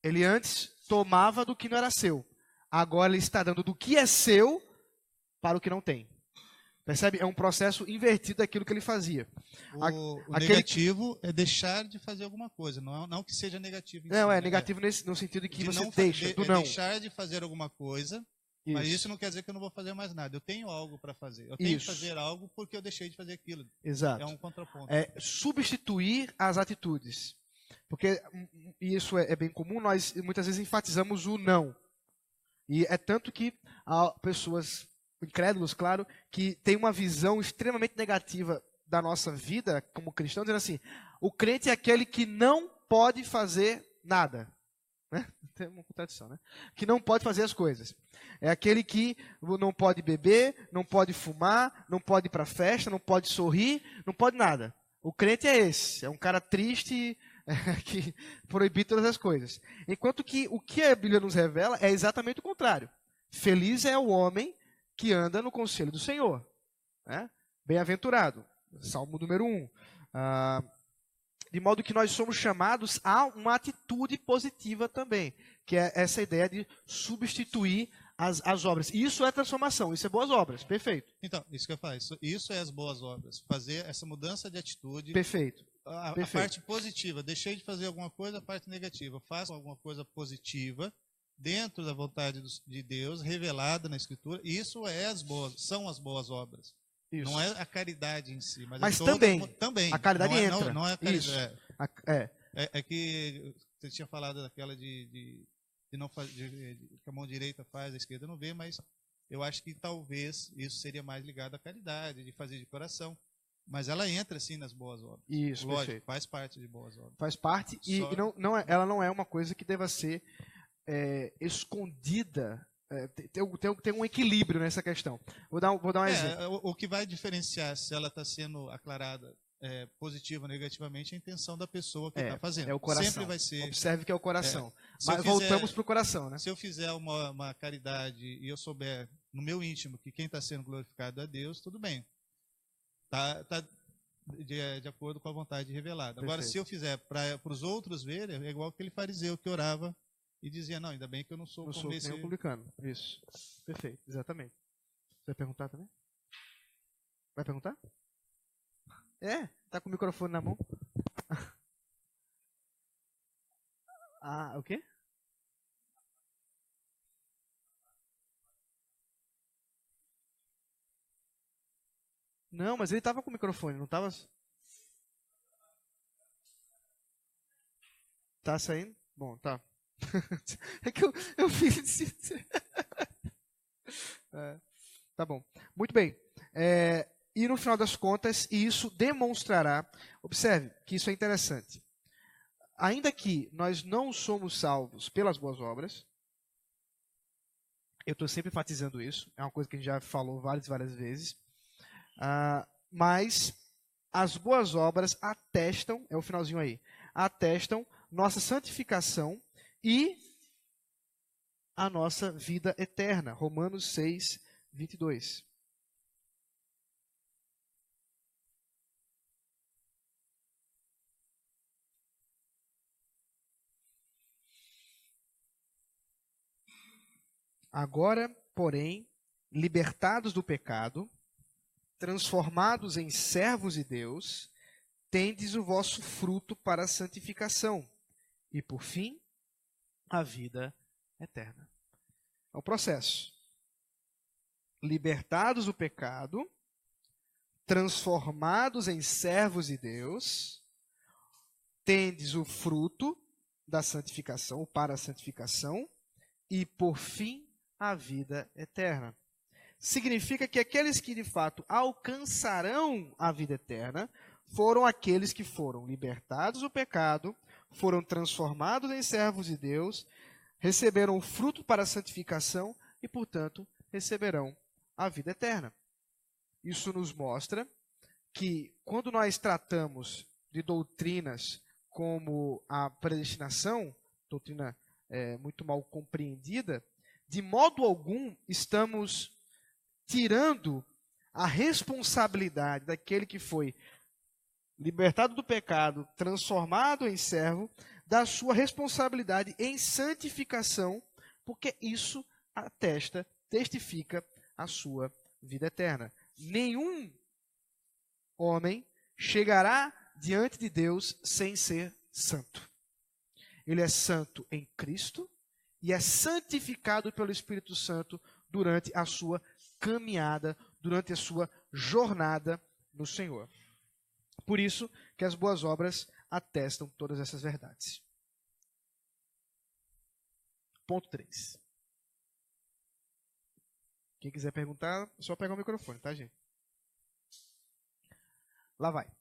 Ele antes tomava do que não era seu. Agora ele está dando do que é seu para o que não tem. Percebe? É um processo invertido daquilo que ele fazia. O negativo é deixar de fazer alguma coisa, não que seja negativo. Não, é negativo no sentido de que você deixa, do não. Deixar de fazer alguma coisa, mas isso não quer dizer que eu não vou fazer mais nada. Eu tenho algo para fazer. Eu tenho que fazer algo porque eu deixei de fazer aquilo. Exato. É um contraponto. É substituir as atitudes. Porque isso é bem comum, nós muitas vezes enfatizamos o não. E é tanto que há pessoas incrédulos, claro, que têm uma visão extremamente negativa da nossa vida como cristão, dizendo assim, o crente é aquele que não pode fazer nada. Né? Tem uma contradição, né? Que não pode fazer as coisas. É aquele que não pode beber, não pode fumar, não pode ir para festa, não pode sorrir, não pode nada. O crente é esse, é um cara triste, que proíbe todas as coisas. Enquanto que o que a Bíblia nos revela é exatamente o contrário. Feliz é o homem que anda no conselho do Senhor. Né? Bem-aventurado. Salmo número 1. De modo que nós somos chamados a uma atitude positiva também, que é essa ideia de substituir as obras. Isso é transformação, isso é boas obras, perfeito. Então, isso que eu falo, isso é as boas obras. Fazer essa mudança de atitude. Perfeito. A parte positiva, deixei de fazer alguma coisa, a parte negativa. Faço alguma coisa positiva dentro da vontade de Deus, revelada na Escritura. Isso são as boas obras. Isso. Não é a caridade em si, mas também a caridade entra. Não é a caridade. Isso. É que você tinha falado daquela de não fazer, que a mão direita faz, a esquerda não vê, mas eu acho que talvez isso seria mais ligado à caridade, de fazer de coração. Mas ela entra sim nas boas obras. Isso, lógico, perfeito. faz parte de boas obras. Faz parte e ela não é uma coisa que deva ser escondida. Tem um equilíbrio nessa questão. Vou dar um exemplo. O que vai diferenciar se ela está sendo aclarada positiva ou negativamente é a intenção da pessoa que está fazendo. É o coração. Sempre vai ser. Observe que é o coração. Mas voltamos para o coração, né? Se eu fizer uma caridade e eu souber no meu íntimo que quem está sendo glorificado é Deus, tudo bem. Tá de acordo com a vontade revelada. Agora, se eu fizer para os outros verem, é igual aquele fariseu que orava e dizia, não, ainda bem que eu não sou como esse... nenhum publicano. Isso. Perfeito, exatamente. Você vai perguntar também? Vai perguntar? Tá com o microfone na mão? O quê? Não, mas ele tava com o microfone, não tava? Tá saindo? Bom, tá. É que eu fiz. Tá bom. Muito bem. E no final das contas, isso demonstrará. Observe que isso é interessante. Ainda que nós não somos salvos pelas boas obras, eu estou sempre enfatizando isso, é uma coisa que a gente já falou várias vezes, mas as boas obras atestam, é o finalzinho aí, atestam nossa santificação e a nossa vida eterna. Romanos 6, 22. Agora, porém, libertados do pecado, transformados em servos de Deus, tendes o vosso fruto para a santificação e, por fim, a vida eterna. É o processo. Libertados do pecado, transformados em servos de Deus, tendes o fruto da santificação, ou para a santificação, e, por fim, a vida eterna. Significa que aqueles que de fato alcançarão a vida eterna foram aqueles que foram libertados do pecado, foram transformados em servos de Deus, receberam o fruto para a santificação e, portanto, receberão a vida eterna. Isso nos mostra que quando nós tratamos de doutrinas como a predestinação, doutrina muito mal compreendida, de modo algum estamos tirando a responsabilidade daquele que foi libertado do pecado, transformado em servo, da sua responsabilidade em santificação, porque isso testifica a sua vida eterna. Nenhum homem chegará diante de Deus sem ser santo. Ele é santo em Cristo e é santificado pelo Espírito Santo durante a sua caminhada, durante a sua jornada no Senhor. Por isso que as boas obras atestam todas essas verdades. Ponto 3. Quem quiser perguntar, é só pegar o microfone, tá, gente? Lá vai.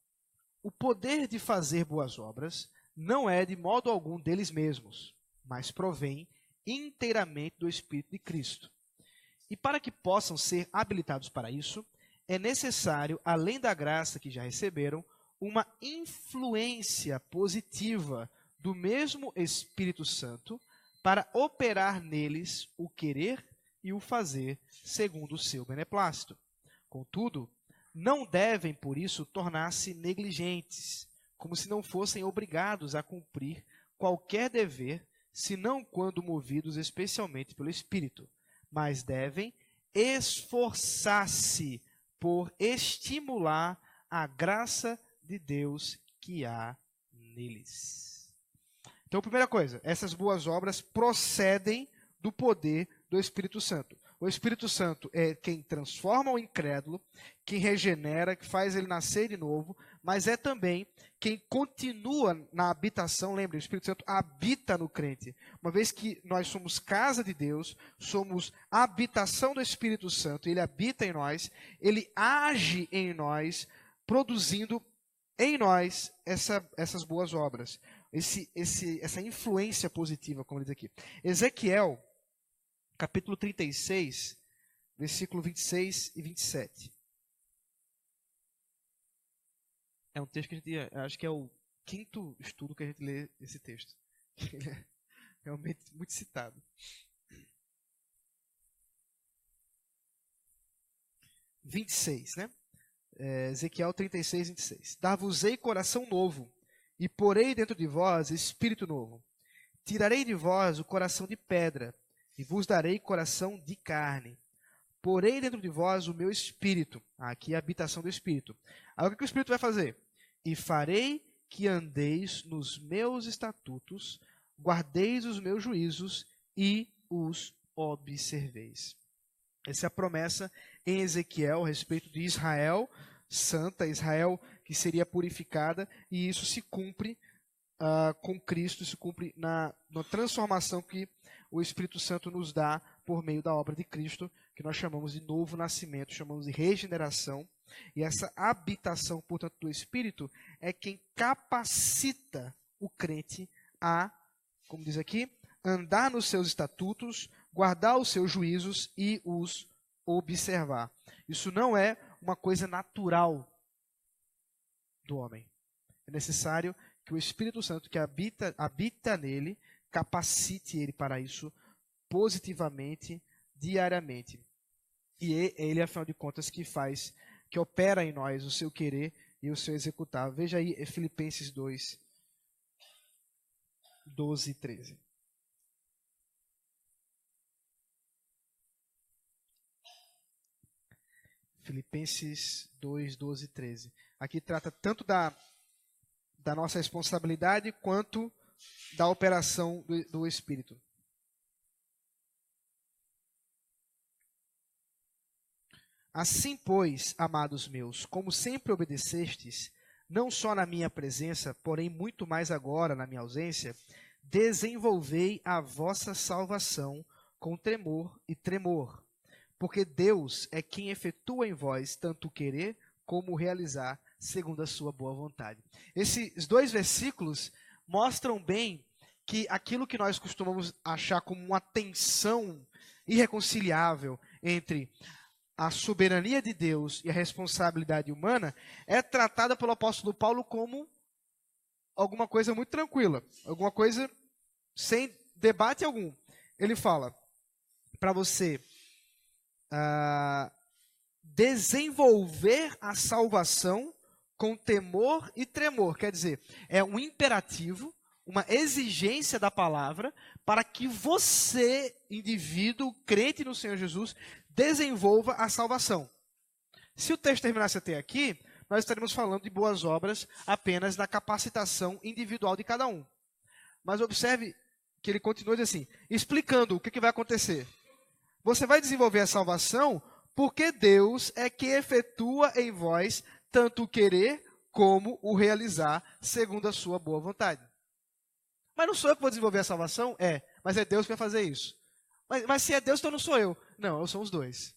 O poder de fazer boas obras não é de modo algum deles mesmos, mas provém inteiramente do Espírito de Cristo. E para que possam ser habilitados para isso, é necessário, além da graça que já receberam, uma influência positiva do mesmo Espírito Santo para operar neles o querer e o fazer segundo o seu beneplácito. Contudo, não devem, por isso, tornar-se negligentes, como se não fossem obrigados a cumprir qualquer dever, senão quando movidos especialmente pelo Espírito, mas devem esforçar-se por estimular a graça de Deus que há neles. Então, primeira coisa, essas boas obras procedem do poder do Espírito Santo. O Espírito Santo é quem transforma o incrédulo, quem regenera, que faz ele nascer de novo, mas é também quem continua na habitação. Lembre, o Espírito Santo habita no crente. Uma vez que nós somos casa de Deus, somos a habitação do Espírito Santo, ele habita em nós, ele age em nós, produzindo em nós essas boas obras. Essa influência positiva, como diz aqui. Ezequiel, capítulo 36, versículo 26 e 27. É um texto que a gente, acho que é o quinto estudo que a gente lê esse texto. Ele é realmente muito citado. 26, né? Ezequiel 36, 26. Dar-vos-ei coração novo, e porei dentro de vós espírito novo. Tirarei de vós o coração de pedra, e vos darei coração de carne. Porei dentro de vós o meu espírito. Aqui é a habitação do espírito. Agora o que o espírito vai fazer? E farei que andeis nos meus estatutos, guardeis os meus juízos e os observeis. Essa é a promessa em Ezequiel a respeito de Israel santa, Israel que seria purificada, e isso se cumpre com Cristo, se cumpre na transformação que o Espírito Santo nos dá por meio da obra de Cristo, que nós chamamos de novo nascimento, chamamos de regeneração. E essa habitação, portanto, do Espírito é quem capacita o crente a, como diz aqui, andar nos seus estatutos, guardar os seus juízos e os observar. Isso não é uma coisa natural do homem. É necessário que o Espírito Santo que habita nele, capacite ele para isso positivamente, diariamente. E ele, afinal de contas, que opera em nós o seu querer e o seu executar. Veja aí Filipenses 2, 12 e 13. Filipenses 2, 12 e 13. Aqui trata tanto da nossa responsabilidade quanto da operação do Espírito. Assim, pois, amados meus, como sempre obedecestes, não só na minha presença, porém muito mais agora na minha ausência, desenvolvei a vossa salvação com temor e tremor, porque Deus é quem efetua em vós tanto o querer como o realizar, segundo a sua boa vontade. Esses dois versículos mostram bem que aquilo que nós costumamos achar como uma tensão irreconciliável entre a soberania de Deus e a responsabilidade humana é tratada pelo apóstolo Paulo como alguma coisa muito tranquila, alguma coisa sem debate algum. Ele fala para você desenvolver a salvação com temor e tremor. Quer dizer, é um imperativo, uma exigência da palavra para que você, indivíduo, crente no Senhor Jesus, desenvolva a salvação. Se o texto terminasse até aqui, nós estaríamos falando de boas obras apenas na capacitação individual de cada um. Mas observe que ele continua assim, explicando o que vai acontecer. Você vai desenvolver a salvação porque Deus é quem efetua em vós tanto o querer como o realizar segundo a sua boa vontade. Mas não sou eu que vou desenvolver a salvação? Mas é Deus que vai fazer isso. Mas se é Deus, então não sou eu. Não, são os dois.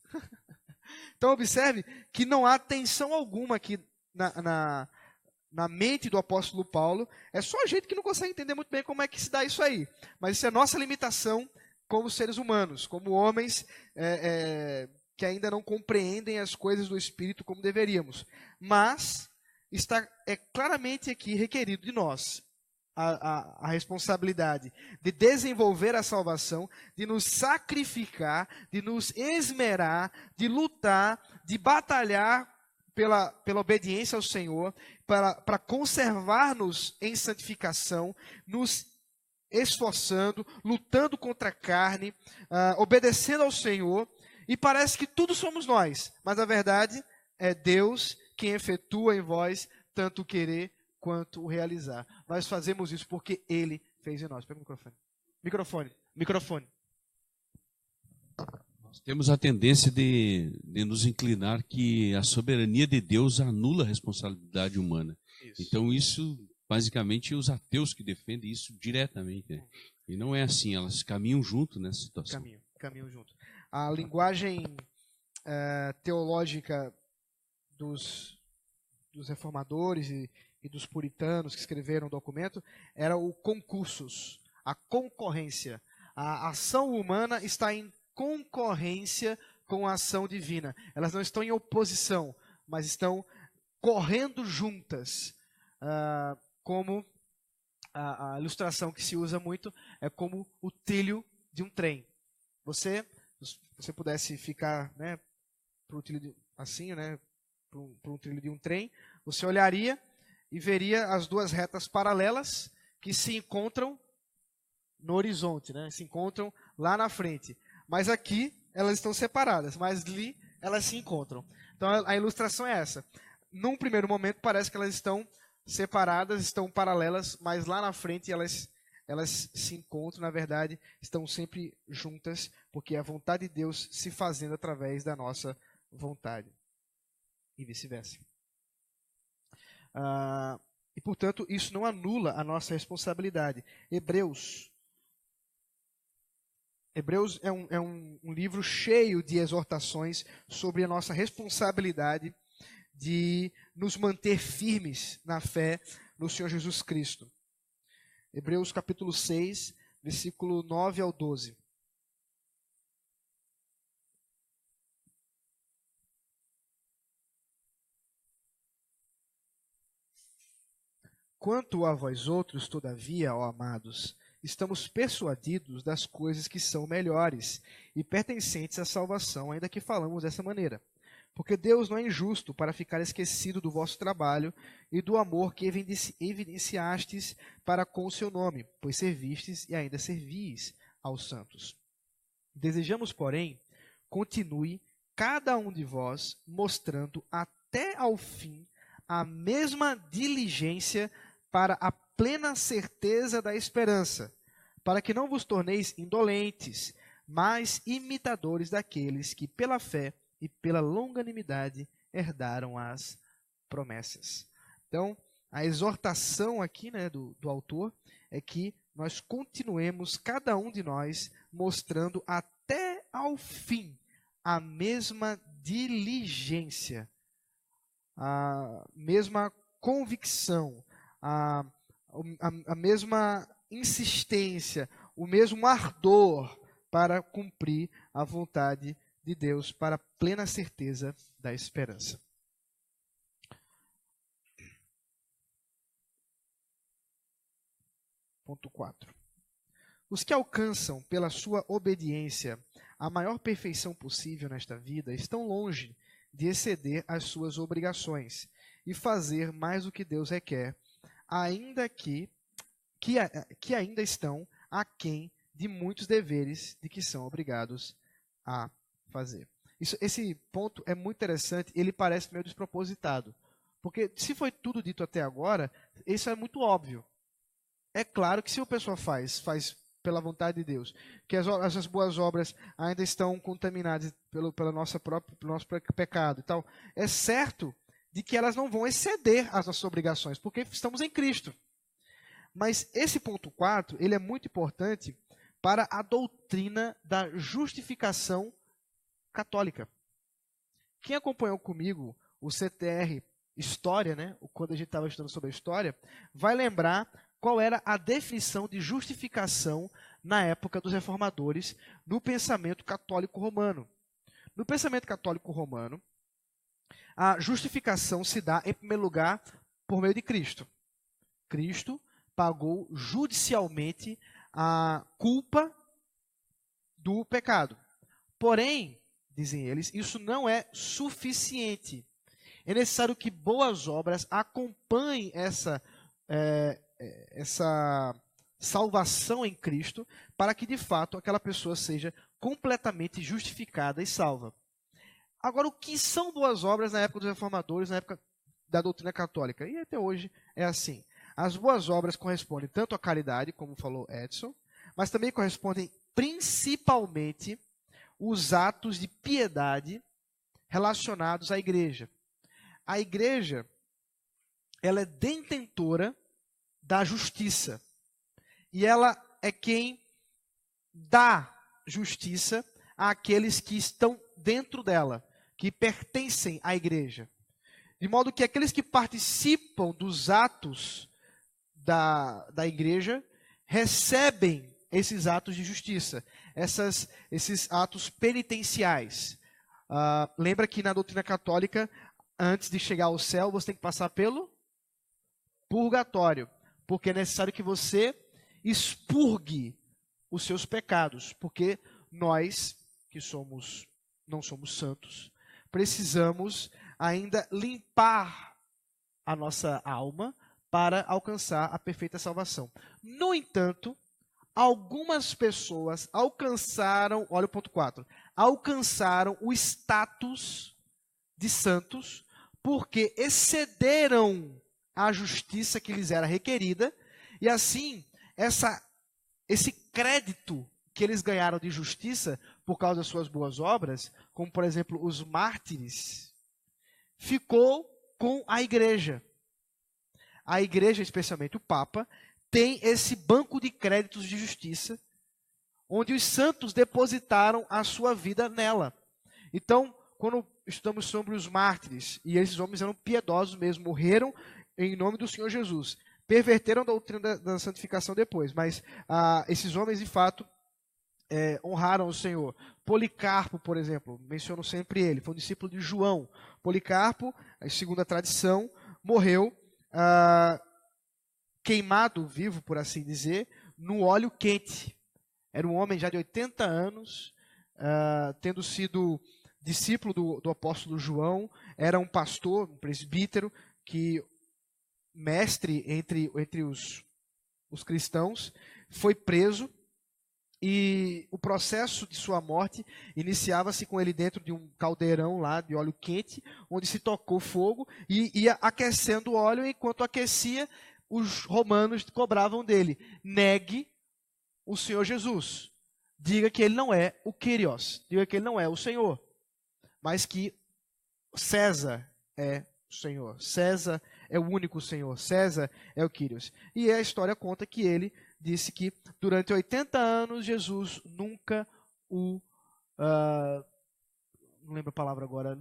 Então observe que não há tensão alguma aqui na mente do apóstolo Paulo. É só a gente que não consegue entender muito bem como é que se dá isso aí. Mas isso é nossa limitação como seres humanos, como homens que ainda não compreendem as coisas do Espírito como deveríamos. Mas está claramente aqui requerido de nós a responsabilidade de desenvolver a salvação, de nos sacrificar, de nos esmerar, de lutar, de batalhar pela obediência ao Senhor, para conservar-nos em santificação, nos esforçando, lutando contra a carne, obedecendo ao Senhor, e parece que tudo somos nós, mas na verdade é Deus quem efetua em vós tanto o querer quanto o realizar. Nós fazemos isso porque Ele fez em nós. Pega o microfone. Microfone. Nós temos a tendência de nos inclinar que a soberania de Deus anula a responsabilidade humana. Isso. Então isso, basicamente, os ateus que defendem isso diretamente. Né? E não é assim, elas caminham junto nessa situação. Caminham junto. A linguagem teológica dos reformadores e dos puritanos que escreveram o documento era o concursus, a concorrência. A ação humana está em concorrência com a ação divina. Elas não estão em oposição, mas estão correndo juntas. Como a ilustração que se usa muito é como o trilho de um trem. Se você pudesse ficar, né, para o trilho assim, né, para um trilho de um trem, você olharia e veria as duas retas paralelas que se encontram no horizonte, né? Se encontram lá na frente. Mas aqui elas estão separadas, mas ali elas se encontram. Então a ilustração é essa. Num primeiro momento parece que elas estão separadas, estão paralelas, mas lá na frente elas se encontram, na verdade, estão sempre juntas, porque é a vontade de Deus se fazendo através da nossa vontade. E vice-versa. E, portanto, isso não anula a nossa responsabilidade. Hebreus é um livro cheio de exortações sobre a nossa responsabilidade de nos manter firmes na fé no Senhor Jesus Cristo. Hebreus capítulo 6, versículo 9 ao 12. Quanto a vós outros, todavia, ó amados, estamos persuadidos das coisas que são melhores e pertencentes à salvação, ainda que falamos dessa maneira. Porque Deus não é injusto para ficar esquecido do vosso trabalho e do amor que evidenciastes para com o seu nome, pois servistes e ainda servis aos santos. Desejamos, porém, continue cada um de vós mostrando até ao fim a mesma diligência para a plena certeza da esperança, para que não vos torneis indolentes, mas imitadores daqueles que pela fé e pela longanimidade herdaram as promessas. Então, a exortação aqui, né, do autor é que nós continuemos, cada um de nós, mostrando até ao fim a mesma diligência, a mesma convicção, a mesma insistência, o mesmo ardor para cumprir a vontade de Deus, para a plena certeza da esperança. Ponto 4. Os que alcançam pela sua obediência a maior perfeição possível nesta vida estão longe de exceder as suas obrigações e fazer mais do que Deus requer, ainda que ainda estão aquém de muitos deveres de que são obrigados a fazer. Esse ponto é muito interessante, ele parece meio despropositado, porque se foi tudo dito até agora, isso é muito óbvio. É claro que se a pessoa faz pela vontade de Deus, que as boas obras ainda estão contaminadas pelo nosso próprio pecado e tal, é certo de que elas não vão exceder as nossas obrigações, porque estamos em Cristo. Mas esse ponto 4, ele é muito importante para a doutrina da justificação católica. Quem acompanhou comigo o CTR história, né, quando a gente estava estudando sobre a história, vai lembrar qual era a definição de justificação na época dos reformadores no pensamento católico romano. No pensamento católico romano, a justificação se dá, em primeiro lugar, por meio de Cristo. Cristo pagou judicialmente a culpa do pecado. Porém, dizem eles, isso não é suficiente. É necessário que boas obras acompanhem essa salvação em Cristo, para que de fato aquela pessoa seja completamente justificada e salva. Agora, o que são boas obras na época dos reformadores, na época da doutrina católica? E até hoje é assim. As boas obras correspondem tanto à caridade, como falou Edson, mas também correspondem principalmente os atos de piedade relacionados à igreja. A igreja, ela é detentora da justiça. E ela é quem dá justiça àqueles que estão dentro dela, que pertencem à igreja. De modo que aqueles que participam dos atos da igreja recebem esses atos de justiça, esses atos penitenciais. Lembra que na doutrina católica, antes de chegar ao céu, você tem que passar pelo purgatório, porque é necessário que você expurgue os seus pecados, porque nós, que não somos santos, precisamos ainda limpar a nossa alma para alcançar a perfeita salvação. No entanto, algumas pessoas alcançaram, olha o ponto 4, alcançaram o status de santos porque excederam a justiça que lhes era requerida, e assim, esse crédito que eles ganharam de justiça por causa das suas boas obras, como por exemplo os mártires, ficou com a igreja. A igreja, especialmente o Papa, tem esse banco de créditos de justiça, onde os santos depositaram a sua vida nela. Então, quando estudamos sobre os mártires, e esses homens eram piedosos mesmo, morreram em nome do Senhor Jesus, perverteram a doutrina da santificação depois, mas esses homens, de fato, honraram o Senhor. Policarpo, por exemplo, menciono sempre ele, foi um discípulo de João. Policarpo, segundo a tradição, morreu queimado vivo, por assim dizer, no óleo quente. Era um homem já de 80 anos, tendo sido discípulo do apóstolo João, era um pastor, um presbítero, que mestre entre os cristãos, foi preso, e o processo de sua morte iniciava-se com ele dentro de um caldeirão lá de óleo quente, onde se tocou fogo e ia aquecendo o óleo, enquanto aquecia, os romanos cobravam dele: negue o Senhor Jesus, diga que ele não é o Kyrios, diga que ele não é o Senhor, mas que César é o Senhor, César é o único Senhor, César é o Kyrios. E a história conta que ele disse que durante 80 anos Jesus nunca não lembro a palavra agora,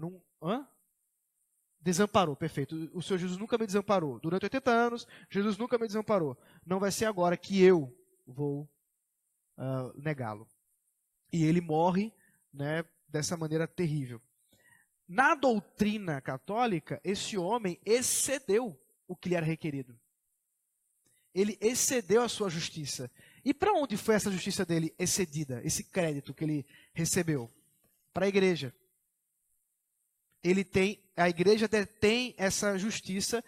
desamparou, perfeito. O Senhor Jesus nunca me desamparou. Durante 80 anos, Jesus nunca me desamparou. Não vai ser agora que eu vou negá-lo. E ele morre, né, dessa maneira terrível. Na doutrina católica, esse homem excedeu o que lhe era requerido. Ele excedeu a sua justiça. E para onde foi essa justiça dele excedida? Esse crédito que ele recebeu? Para a igreja. A igreja detém essa justiça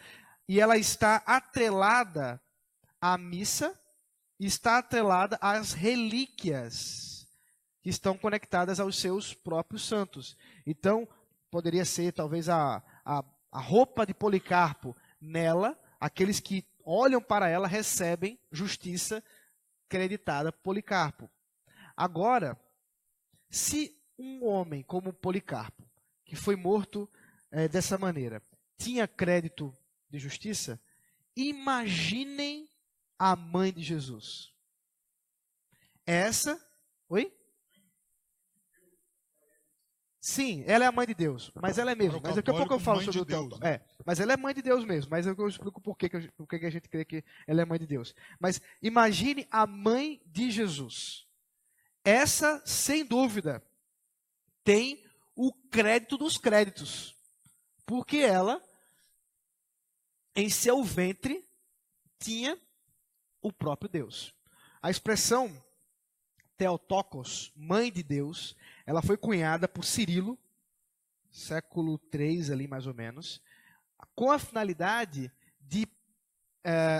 e ela está atrelada à missa, está atrelada às relíquias que estão conectadas aos seus próprios santos. Então, poderia ser talvez a roupa de Policarpo. Nela, aqueles que olham para ela recebem justiça creditada a Policarpo. Agora, se um homem como Policarpo, que foi morto dessa maneira, tinha crédito de justiça, imaginem a mãe de Jesus. Oi? Sim, ela é a mãe de Deus, mas ela é mesmo. Para o Mas daqui a pouco eu católico, falo mãe sobre de o teotocos. Deus, né? Mas ela é mãe de Deus mesmo. Mas eu explico por que a gente crê que ela é mãe de Deus. Mas imagine a mãe de Jesus. Essa, sem dúvida, tem o crédito dos créditos. Porque ela, em seu ventre, tinha o próprio Deus. A expressão Theotokos, mãe de Deus, ela foi cunhada por Cirilo, século III ali mais ou menos, com a finalidade de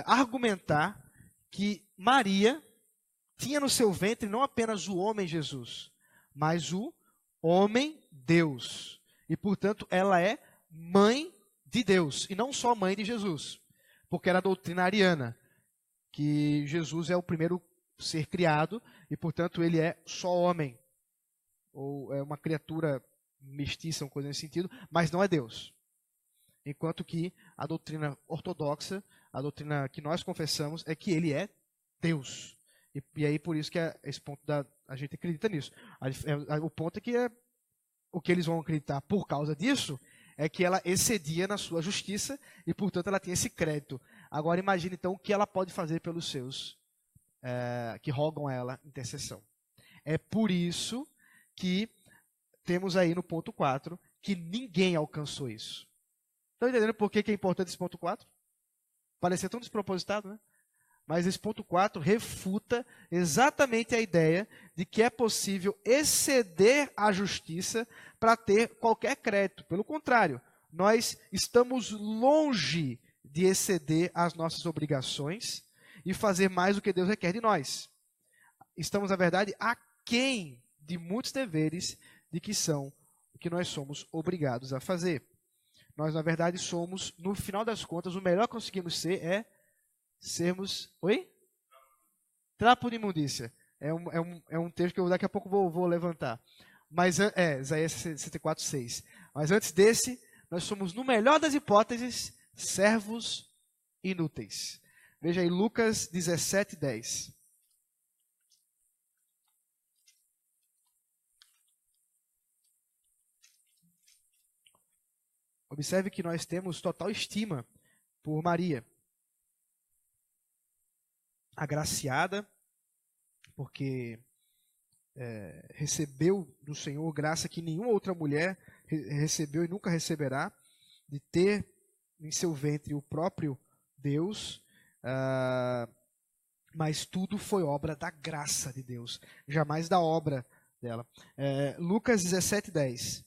argumentar que Maria tinha no seu ventre não apenas o homem Jesus, mas o homem Deus. E, portanto, ela é mãe de Deus, e não só mãe de Jesus, porque era a doutrina ariana, que Jesus é o primeiro ser criado, e, portanto, ele é só homem, ou é uma criatura mestiça, uma coisa nesse sentido, mas não é Deus. Enquanto que a doutrina ortodoxa, a doutrina que nós confessamos, é que ele é Deus. E aí, por isso que esse ponto a gente acredita nisso. O ponto é que o que eles vão acreditar por causa disso é que ela excedia na sua justiça e, portanto, ela tinha esse crédito. Agora, imagine, então, o que ela pode fazer pelos seus que rogam a ela intercessão. É por isso que temos aí no ponto 4 que ninguém alcançou isso. Estão entendendo por que é importante esse ponto 4? Parecia tão despropositado, né? Mas esse ponto 4 refuta exatamente a ideia de que é possível exceder a justiça para ter qualquer crédito. Pelo contrário, nós estamos longe de exceder as nossas obrigações e fazer mais do que Deus requer de nós. Estamos, na verdade, aquém de muitos deveres de que nós somos obrigados a fazer. Nós, na verdade, somos, no final das contas, o melhor que conseguimos ser é sermos... Oi? Trapo de imundícia. É um texto que eu daqui a pouco vou levantar. Mas Isaías 64:6. Mas antes desse, nós somos, no melhor das hipóteses, servos inúteis. Veja aí Lucas 17:10. Observe que nós temos total estima por Maria. Agraciada, porque recebeu do Senhor graça que nenhuma outra mulher recebeu e nunca receberá, de ter em seu ventre o próprio Deus, mas tudo foi obra da graça de Deus, jamais da obra dela. Lucas 17:10.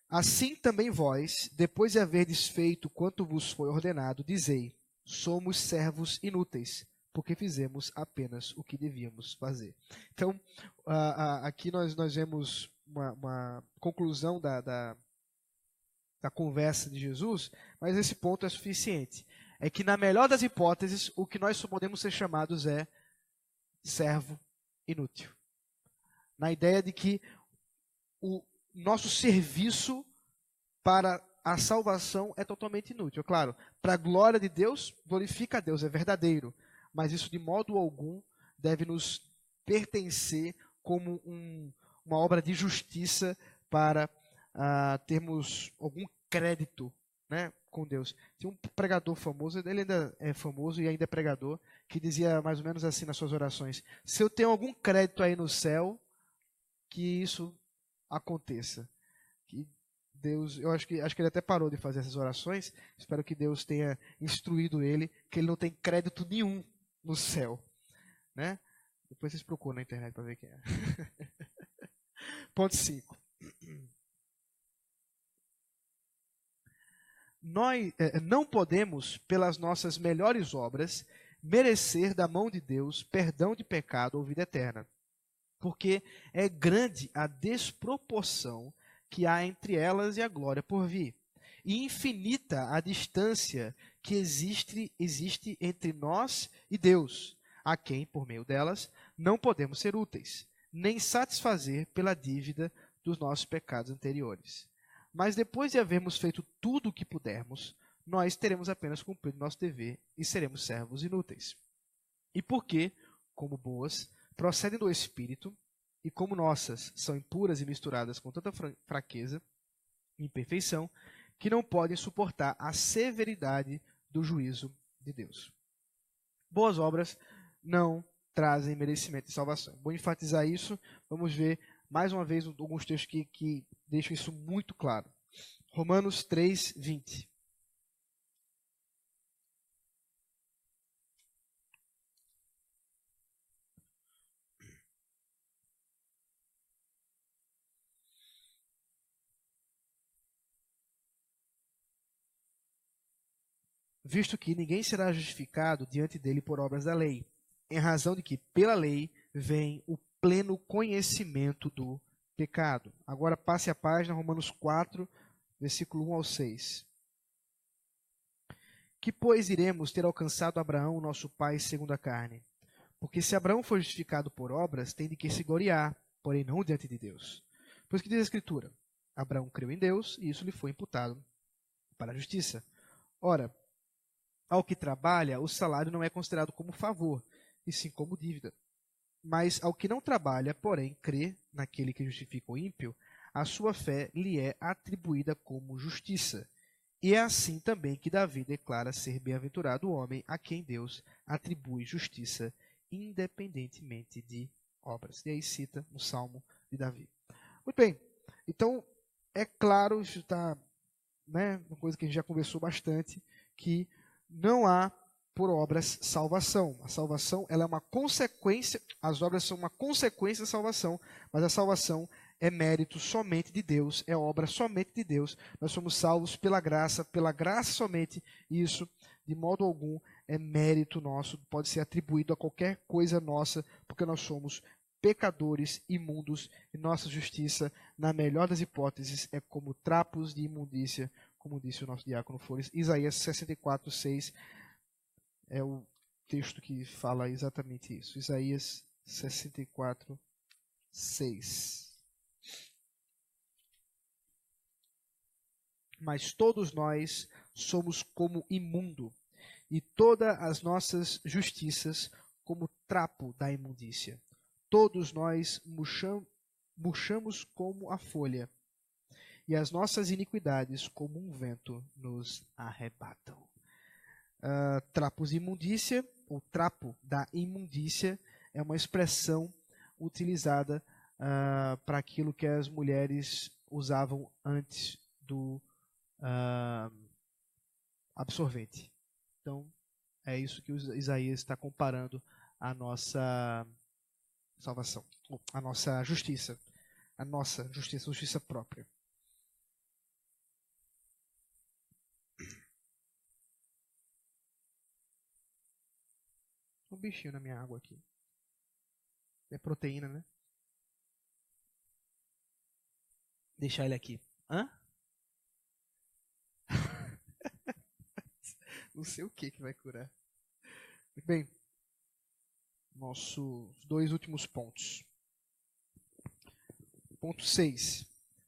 Assim também vós, depois de haverdes feito quanto vos foi ordenado, dizei, somos servos inúteis, porque fizemos apenas o que devíamos fazer. Então, aqui nós vemos uma conclusão da conversa de Jesus, mas esse ponto é suficiente. É que, na melhor das hipóteses, o que nós só podemos ser chamados é servo inútil. Na ideia de que o nosso serviço para a salvação é totalmente inútil. Claro, para a glória de Deus, glorifica a Deus, é verdadeiro. Mas isso de modo algum deve nos pertencer como uma obra de justiça para termos algum crédito, né, com Deus. Tinha um pregador famoso, ele ainda é famoso e ainda é pregador, que dizia mais ou menos assim nas suas orações: se eu tenho algum crédito aí no céu, que isso aconteça. Que Deus, eu acho que ele até parou de fazer essas orações. Espero que Deus tenha instruído ele que ele não tem crédito nenhum no céu, né? Depois vocês procuram na internet para ver quem é. Ponto 5. Nós não podemos, pelas nossas melhores obras, merecer da mão de Deus perdão de pecado ou vida eterna, porque é grande a desproporção que há entre elas e a glória por vir, e infinita a distância que existe entre nós e Deus, a quem, por meio delas, não podemos ser úteis, nem satisfazer pela dívida dos nossos pecados anteriores. Mas depois de havermos feito tudo o que pudermos, nós teremos apenas cumprido nosso dever e seremos servos inúteis. E porque, como boas, procedem do Espírito, e como nossas são impuras e misturadas com tanta fraqueza e imperfeição, que não podem suportar a severidade do juízo de Deus. Boas obras não trazem merecimento de salvação. Vou enfatizar isso, vamos ver mais uma vez alguns textos que deixam isso muito claro. Romanos 3, 20. Visto que ninguém será justificado diante dele por obras da lei, em razão de que pela lei vem o pleno conhecimento do pecado. Agora passe a página, Romanos 4, versículo 1 ao 6. Que, pois, iremos ter alcançado Abraão, nosso pai, segundo a carne? Porque se Abraão foi justificado por obras, tem de que se gloriar, porém não diante de Deus. Pois que diz a Escritura, Abraão creu em Deus, e isso lhe foi imputado para a justiça. Ora, ao que trabalha, o salário não é considerado como favor, e sim como dívida. Mas ao que não trabalha, porém, crê naquele que justifica o ímpio, a sua fé lhe é atribuída como justiça. E é assim também que Davi declara ser bem-aventurado o homem a quem Deus atribui justiça, independentemente de obras. E aí cita o Salmo de Davi. Muito bem, então é claro, isso está, uma coisa que a gente já conversou bastante, que não há por obras salvação. A salvação ela é uma consequência, as obras são uma consequência da salvação, mas a salvação é mérito somente de Deus, é obra somente de Deus. Nós somos salvos pela graça somente. Isso, de modo algum, é mérito nosso, pode ser atribuído a qualquer coisa nossa, porque nós somos pecadores imundos e nossa justiça, na melhor das hipóteses, é como trapos de imundícia, como disse o nosso diácono Flores. Isaías 64, 6 é o texto que fala exatamente isso. Isaías 64, 6. Mas todos nós somos como imundo, e todas as nossas justiças como trapo da imundícia. Todos nós murchamos como a folha, e as nossas iniquidades, como um vento, nos arrebatam. Trapos de imundícia, ou trapo da imundícia, é uma expressão utilizada para aquilo que as mulheres usavam antes do absorvente. Então, é isso que Isaías está comparando a nossa salvação, a nossa justiça, justiça própria. Um bichinho na minha água aqui. É proteína, né? Deixar ele aqui. Hã? Não sei o que vai curar. Muito bem. Nossos 2 últimos pontos. Ponto 6.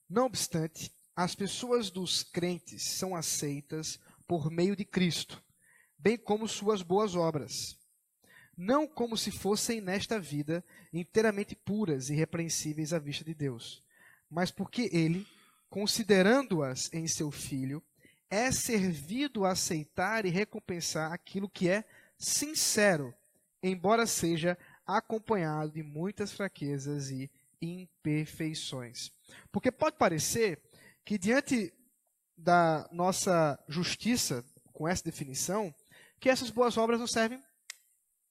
Não obstante, as pessoas dos crentes são aceitas por meio de Cristo, bem como suas boas obras. Não como se fossem nesta vida inteiramente puras e irrepreensíveis à vista de Deus, mas porque ele, considerando-as em seu Filho, é servido a aceitar e recompensar aquilo que é sincero, embora seja acompanhado de muitas fraquezas e imperfeições. Porque pode parecer que diante da nossa justiça, com essa definição, que essas boas obras não servem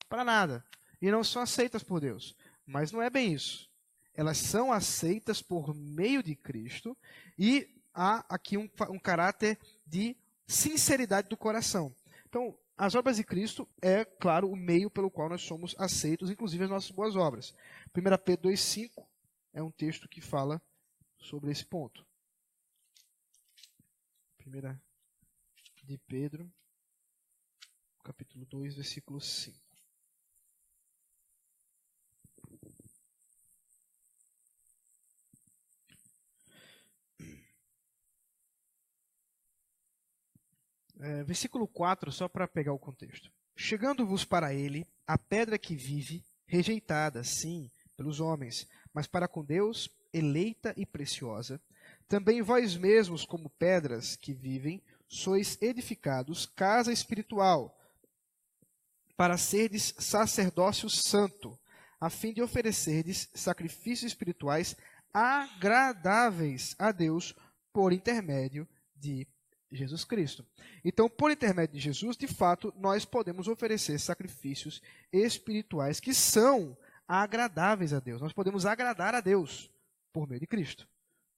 para nada e não são aceitas por Deus. Mas não é bem isso. Elas são aceitas por meio de Cristo e há aqui um caráter de sinceridade do coração. Então, as obras de Cristo é, claro, o meio pelo qual nós somos aceitos, inclusive as nossas boas obras. 1 Pedro 2,5 é um texto que fala sobre esse ponto. 1 de Pedro, capítulo 2, versículo 5. Versículo 4, só para pegar o contexto. Chegando-vos para ele a pedra que vive, rejeitada, sim, pelos homens, mas para com Deus, eleita e preciosa. Também vós mesmos, como pedras que vivem, sois edificados casa espiritual, para serdes sacerdócio santo, a fim de oferecerdes sacrifícios espirituais agradáveis a Deus por intermédio de Jesus Cristo. Então, por intermédio de Jesus, de fato, nós podemos oferecer sacrifícios espirituais que são agradáveis a Deus. Nós podemos agradar a Deus por meio de Cristo,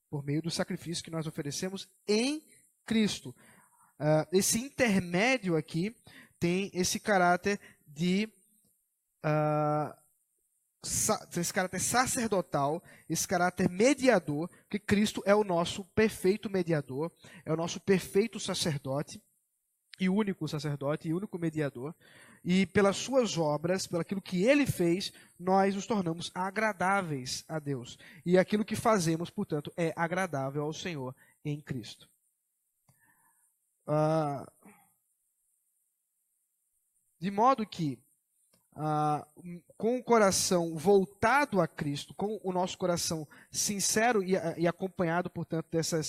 por meio do sacrifício que nós oferecemos em Cristo. Esse intermédio aqui tem esse caráter de esse caráter sacerdotal, esse caráter mediador, que Cristo é o nosso perfeito mediador, é o nosso perfeito sacerdote, e único sacerdote, e único mediador, e pelas suas obras, pelo aquilo que ele fez, nós nos tornamos agradáveis a Deus. E aquilo que fazemos, portanto, é agradável ao Senhor em Cristo. De modo que, com o coração voltado a Cristo, com o nosso coração sincero e acompanhado, portanto, dessa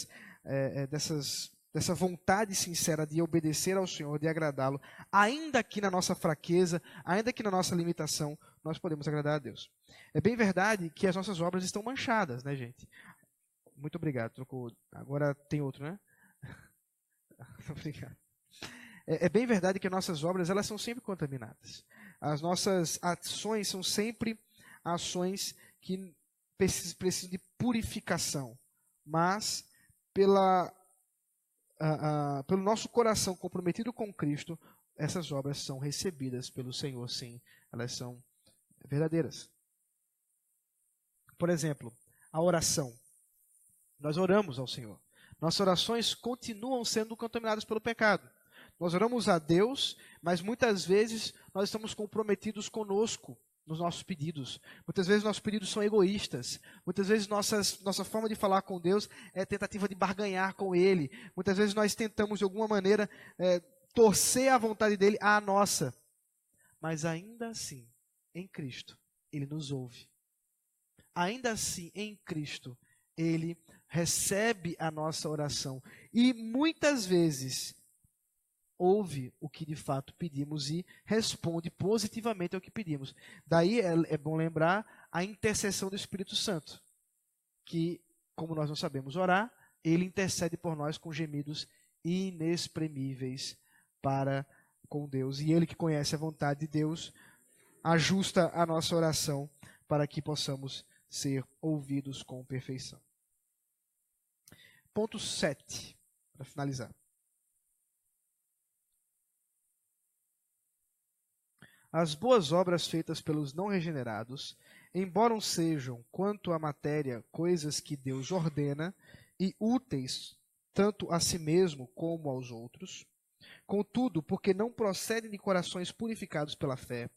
vontade sincera de obedecer ao Senhor, de agradá-lo, ainda que na nossa fraqueza, ainda que na nossa limitação, nós podemos agradar a Deus. É bem verdade que as nossas obras estão manchadas, né, gente? Muito obrigado. Trocou. Agora tem outro, né? Obrigado. É bem verdade que as nossas obras, elas são sempre contaminadas. As nossas ações são sempre ações que precisam de purificação. Mas, pelo nosso coração comprometido com Cristo, essas obras são recebidas pelo Senhor, sim. Elas são verdadeiras. Por exemplo, a oração. Nós oramos ao Senhor. Nossas orações continuam sendo contaminadas pelo pecado. Nós oramos a Deus, mas muitas vezes nós estamos comprometidos conosco nos nossos pedidos. Muitas vezes nossos pedidos são egoístas. Muitas vezes nossa forma de falar com Deus é tentativa de barganhar com Ele. Muitas vezes nós tentamos de alguma maneira torcer a vontade dEle à nossa. Mas ainda assim, em Cristo, Ele nos ouve. Ainda assim, em Cristo, Ele recebe a nossa oração. E muitas vezes ouve o que de fato pedimos e responde positivamente ao que pedimos. Daí é bom lembrar a intercessão do Espírito Santo, que, como nós não sabemos orar, ele intercede por nós com gemidos inexprimíveis para com Deus. E ele que conhece a vontade de Deus, ajusta a nossa oração para que possamos ser ouvidos com perfeição. Ponto 7, para finalizar. As boas obras feitas pelos não regenerados, embora sejam, quanto à matéria, coisas que Deus ordena e úteis tanto a si mesmo como aos outros, contudo, porque não procedem de corações purificados pela fé,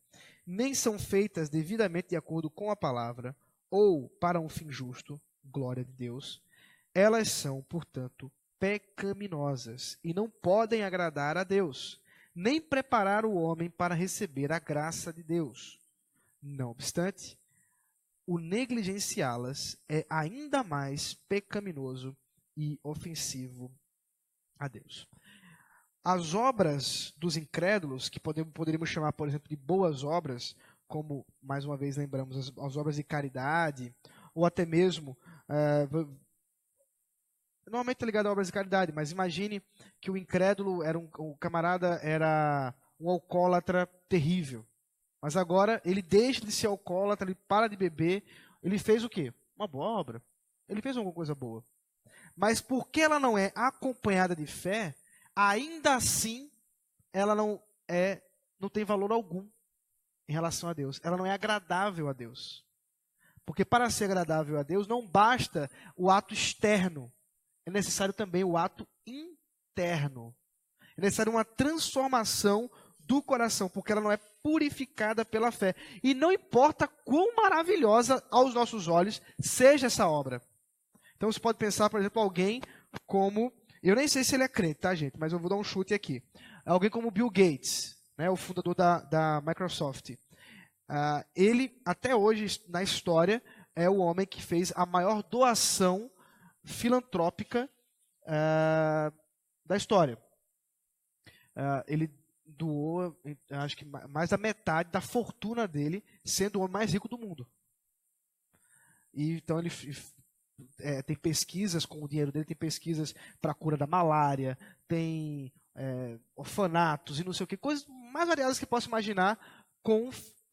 nem são feitas devidamente de acordo com a palavra, ou para um fim justo, glória de Deus, elas são, portanto, pecaminosas e não podem agradar a Deus, nem preparar o homem para receber a graça de Deus. Não obstante, o negligenciá-las é ainda mais pecaminoso e ofensivo a Deus. As obras dos incrédulos, que poderíamos chamar, por exemplo, de boas obras, como, mais uma vez, lembramos, as obras de caridade, ou até mesmo, normalmente ligado a obras de caridade, mas imagine que o incrédulo, o camarada era um alcoólatra terrível. Mas agora ele deixa de ser alcoólatra, ele para de beber, ele fez o quê? Uma boa obra. Ele fez alguma coisa boa. Mas porque ela não é acompanhada de fé, ainda assim ela não tem valor algum em relação a Deus. Ela não é agradável a Deus. Porque para ser agradável a Deus não basta o ato externo. É necessário também o ato interno. É necessário uma transformação do coração, porque ela não é purificada pela fé. E não importa quão maravilhosa aos nossos olhos seja essa obra. Então você pode pensar, por exemplo, alguém como... Eu nem sei se ele é crente, tá, gente? Mas eu vou dar um chute aqui. Alguém como Bill Gates, né, o fundador da Microsoft. Ele, até hoje, na história, é o homem que fez a maior doação filantrópica da história. Ele doou, acho que mais da metade da fortuna dele, sendo o homem mais rico do mundo. E, então ele tem pesquisas com o dinheiro dele, tem pesquisas para a cura da malária, tem orfanatos e não sei o que, coisas mais variadas que possa imaginar,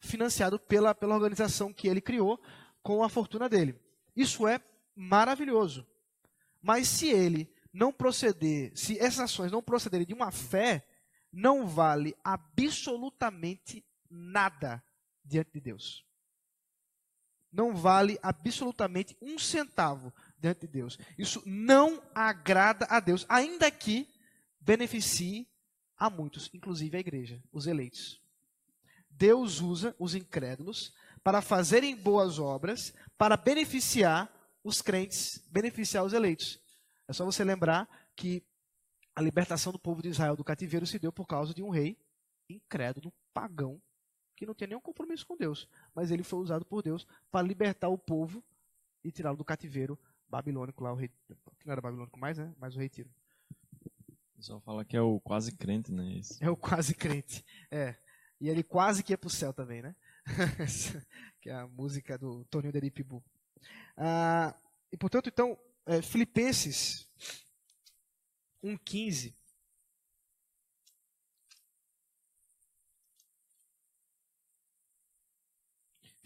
financiado pela organização que ele criou com a fortuna dele. Isso é maravilhoso. Mas se ele não proceder, se essas ações não procederem de uma fé, não vale absolutamente nada diante de Deus. Não vale absolutamente um centavo diante de Deus. Isso não agrada a Deus, ainda que beneficie a muitos, inclusive a igreja, os eleitos. Deus usa os incrédulos para fazerem boas obras, para beneficiar os crentes, beneficiar os eleitos. É só você lembrar que a libertação do povo de Israel do cativeiro se deu por causa de um rei incrédulo, pagão, que não tinha nenhum compromisso com Deus. Mas ele foi usado por Deus para libertar o povo e tirá-lo do cativeiro babilônico lá, o rei, que não era babilônico mais, né? Mas o rei Tiro. O pessoal fala que é o quase crente, né? Isso. É o quase crente. E ele quase que ia para o céu também, né? Que é a música do Toninho Deripibu. E portanto, então, Filipenses 1,15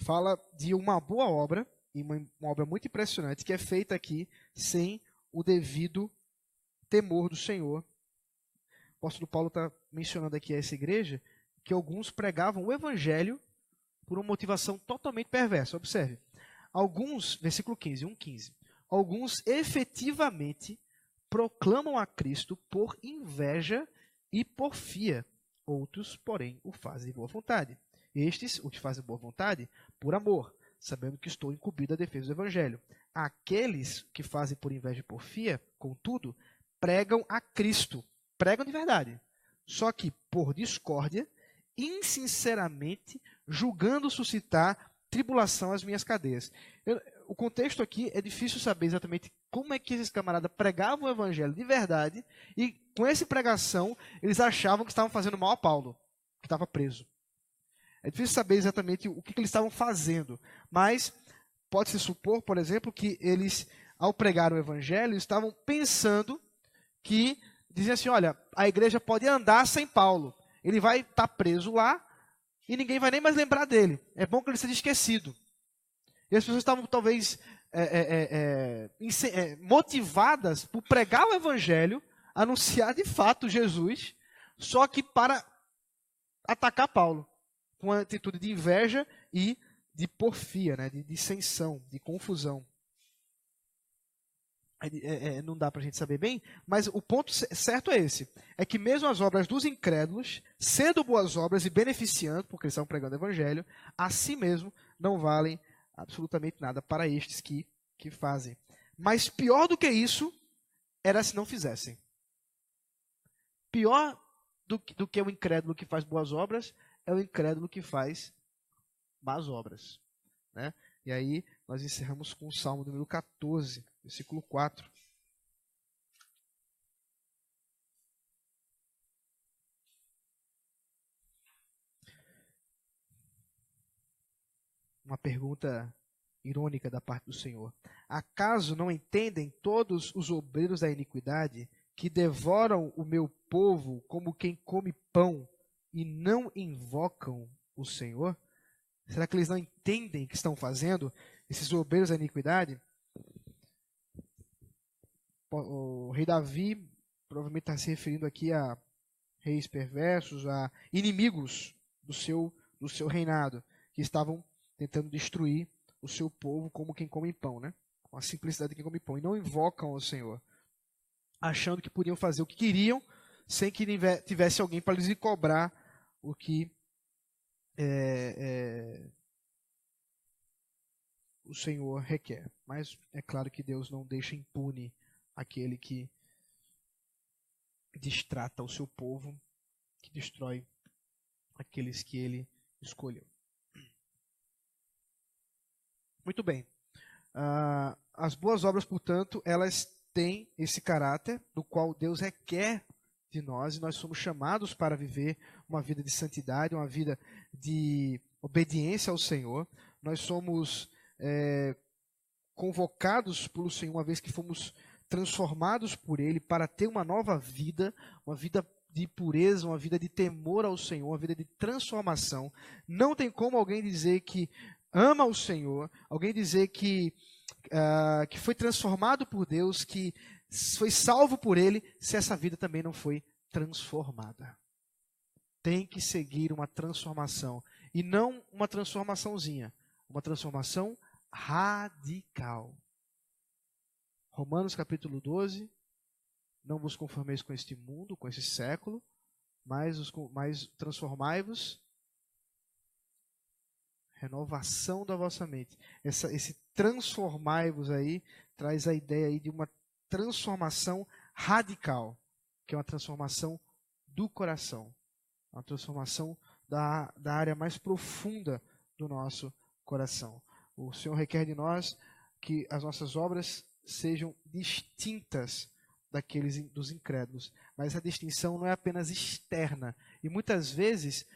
fala de uma boa obra, e uma obra muito impressionante, que é feita aqui sem o devido temor do Senhor. O apóstolo Paulo está mencionando aqui a essa igreja que alguns pregavam o evangelho por uma motivação totalmente perversa. Observe. Alguns, versículo 15, 1,15. Alguns efetivamente proclamam a Cristo por inveja e porfia. Outros, porém, o fazem de boa vontade. Estes, o que fazem de boa vontade, por amor, sabendo que estou incumbido a defesa do evangelho. Aqueles que fazem por inveja e porfia, contudo, pregam a Cristo. Pregam de verdade. Só que, por discórdia, insinceramente, julgando suscitar tribulação às minhas cadeias. O contexto aqui é difícil saber exatamente como é que esses camaradas pregavam o evangelho de verdade e, com essa pregação, eles achavam que estavam fazendo mal a Paulo, que estava preso. É difícil saber exatamente o que eles estavam fazendo, mas pode-se supor, por exemplo, que eles, ao pregar o evangelho, estavam pensando que, diziam assim, olha, a igreja pode andar sem Paulo, ele vai estar preso lá e ninguém vai nem mais lembrar dele. É bom que ele seja esquecido. E as pessoas estavam, talvez, motivadas por pregar o evangelho, anunciar de fato Jesus, só que para atacar Paulo, com uma atitude de inveja e de porfia, né? de dissensão, de confusão. Não dá para a gente saber bem, mas o ponto certo é esse. É que mesmo as obras dos incrédulos, sendo boas obras e beneficiando, porque eles estão pregando o evangelho, a si mesmo não valem absolutamente nada para estes que fazem. Mas pior do que isso, era se não fizessem. Pior do que o incrédulo que faz boas obras, é o incrédulo que faz más obras. Né? E aí, nós encerramos com o Salmo número 14, versículo 4. Uma pergunta irônica da parte do Senhor. Acaso não entendem todos os obreiros da iniquidade que devoram o meu povo como quem come pão e não invocam o Senhor? Será que eles não entendem o que estão fazendo, esses obreiros da iniquidade? O rei Davi provavelmente está se referindo aqui a reis perversos, a inimigos do seu reinado, que estavam tentando destruir o seu povo como quem come pão, né? Com a simplicidade de quem come pão, e não invocam ao Senhor, achando que podiam fazer o que queriam, sem que tivesse alguém para lhes cobrar o que o Senhor requer. Mas é claro que Deus não deixa impune aquele que destrata o seu povo, que destrói aqueles que ele escolheu. Muito bem. As boas obras, portanto, elas têm esse caráter do qual Deus requer de nós, e nós somos chamados para viver uma vida de santidade, uma vida de obediência ao Senhor. Nós somos convocados pelo Senhor, uma vez que fomos transformados por Ele, para ter uma nova vida, uma vida de pureza, uma vida de temor ao Senhor, uma vida de transformação. Não tem como alguém dizer que ama o Senhor, alguém dizer que foi transformado por Deus, que foi salvo por Ele, se essa vida também não foi transformada. Tem que seguir uma transformação, e não uma transformaçãozinha, uma transformação radical. Romanos capítulo 12, não vos conformeis com este mundo, com esse século, mas transformai-vos, renovação da vossa mente. Esse transformai-vos aí traz a ideia aí de uma transformação radical, que é uma transformação do coração, uma transformação da área mais profunda do nosso coração. O Senhor requer de nós que as nossas obras sejam distintas dos incrédulos, mas a distinção não é apenas externa, e muitas vezes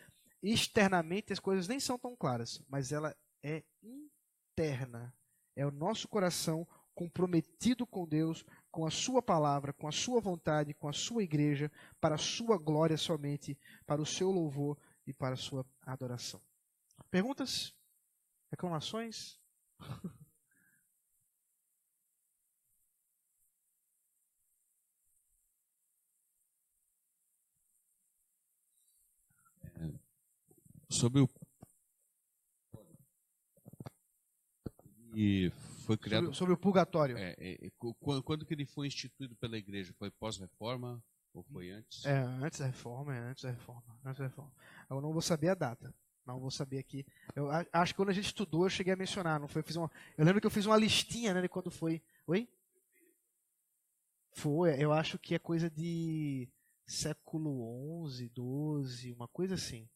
externamente as coisas nem são tão claras, mas ela é interna. É o nosso coração comprometido com Deus, com a sua palavra, com a sua vontade, com a sua igreja, para a sua glória somente, para o seu louvor e para a sua adoração. Perguntas? Reclamações? Sobre o e foi criado Sobre o purgatório. Quando que ele foi instituído pela igreja? Foi pós-reforma ou foi antes? Antes da reforma. Eu não vou saber a data. Não vou saber aqui. Eu acho que quando a gente estudou, eu cheguei a mencionar. Não foi? Eu lembro que eu fiz uma listinha, né, de quando foi. Oi? Foi. Eu acho que é coisa de século XI, XII, uma coisa assim.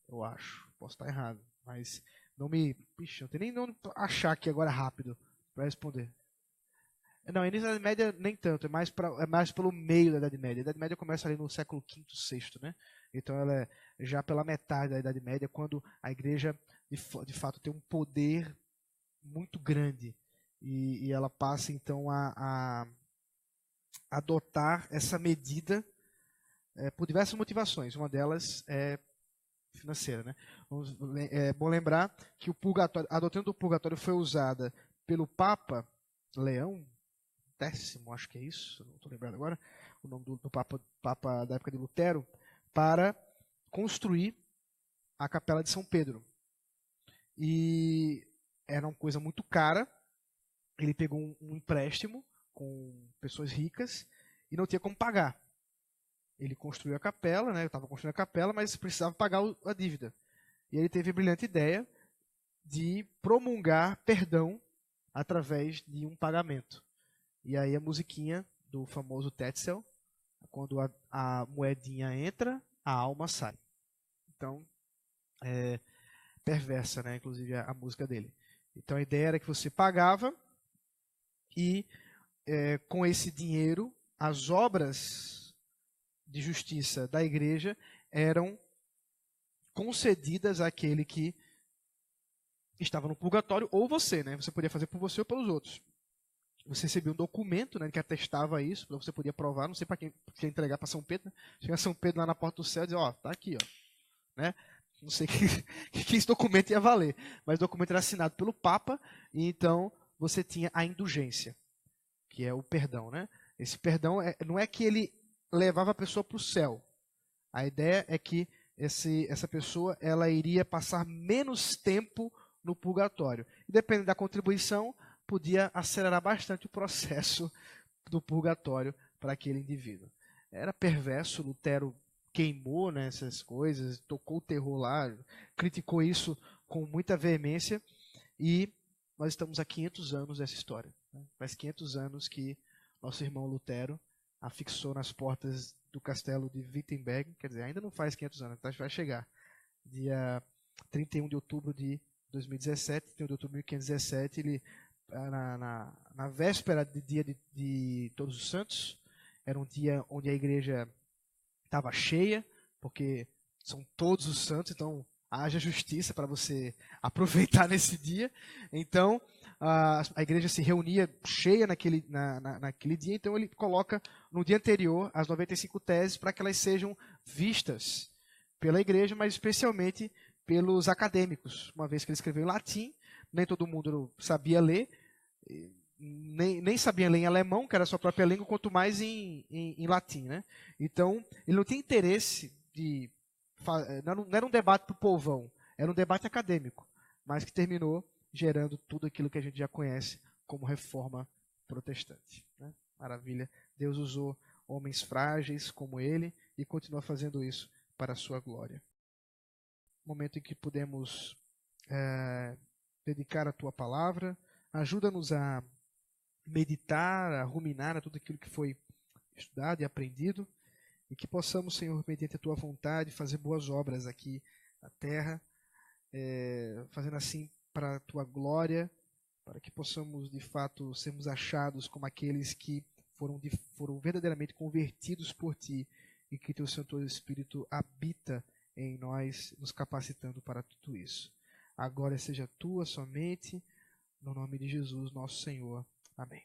Eu acho. Posso estar errado. Mas não me. Pixe, não tem nem onde achar aqui agora rápido para responder. Não, início da Idade Média nem tanto. É mais pelo meio da Idade Média. A Idade Média começa ali no século V, VI, né? Então ela é já pela metade da Idade Média, quando a igreja de fato tem um poder muito grande. E ela passa então a adotar essa medida por diversas motivações. Uma delas é financeira, né? É bom lembrar que a doutrina do purgatório foi usada pelo Papa Leão X, acho que é isso, não estou lembrando agora, o nome do Papa da época de Lutero, para construir a Capela de São Pedro. E era uma coisa muito cara. Ele pegou um empréstimo com pessoas ricas e não tinha como pagar. Ele construiu a capela, né? Estava construindo a capela, mas precisava pagar a dívida. E ele teve a brilhante ideia de promulgar perdão através de um pagamento. E aí a musiquinha do famoso Tetzel, quando a moedinha entra, a alma sai. Então, perversa, né? Inclusive a música dele. Então a ideia era que você pagava e com esse dinheiro as obras de justiça da igreja eram concedidas àquele que estava no purgatório, ou você, né? Você podia fazer por você ou pelos outros. Você recebia um documento, né, que atestava isso, para você poder provar, não sei para quem entregar para São Pedro, né? Chegar São Pedro lá na porta do céu e dizer, ó, tá aqui, ó, né? Não sei que esse documento ia valer, mas o documento era assinado pelo Papa, e então você tinha a indulgência, que é o perdão, né? Esse perdão não é que ele levava a pessoa para o céu. A ideia é que essa pessoa ela iria passar menos tempo no purgatório. E dependendo da contribuição, podia acelerar bastante o processo do purgatório para aquele indivíduo. Era perverso, Lutero queimou, né, essas coisas, tocou o terror lá, criticou isso com muita veemência, e nós estamos há 500 anos dessa história. Né? Faz 500 anos que nosso irmão Lutero afixou nas portas do castelo de Wittenberg, quer dizer, ainda não faz 500 anos, vai chegar. Dia 31 de outubro de 2017, 31 de outubro de 1517, ele na véspera do dia de Todos os Santos. Era um dia onde a igreja estava cheia, porque são todos os santos, então haja justiça para você aproveitar nesse dia. Então, a igreja se reunia cheia naquele dia, então ele coloca no dia anterior as 95 teses para que elas sejam vistas pela igreja, mas especialmente pelos acadêmicos, uma vez que ele escreveu em latim, nem todo mundo sabia ler, nem sabia ler em alemão, que era a sua própria língua, quanto mais em latim, né? Então, ele não tinha interesse de... Não era um debate para o povão, era um debate acadêmico, mas que terminou gerando tudo aquilo que a gente já conhece como reforma protestante, né? Maravilha. Deus usou homens frágeis como ele e continua fazendo isso para a sua glória. Momento em que podemos dedicar a tua palavra, ajuda-nos a meditar, a ruminar a tudo aquilo que foi estudado e aprendido, e que possamos, Senhor, mediante a tua vontade, fazer boas obras aqui na terra, fazendo assim para a tua glória, para que possamos, de fato, sermos achados como aqueles que foram verdadeiramente convertidos por ti, e que teu Santo Espírito habita em nós, nos capacitando para tudo isso. A glória seja tua somente, no nome de Jesus, nosso Senhor. Amém.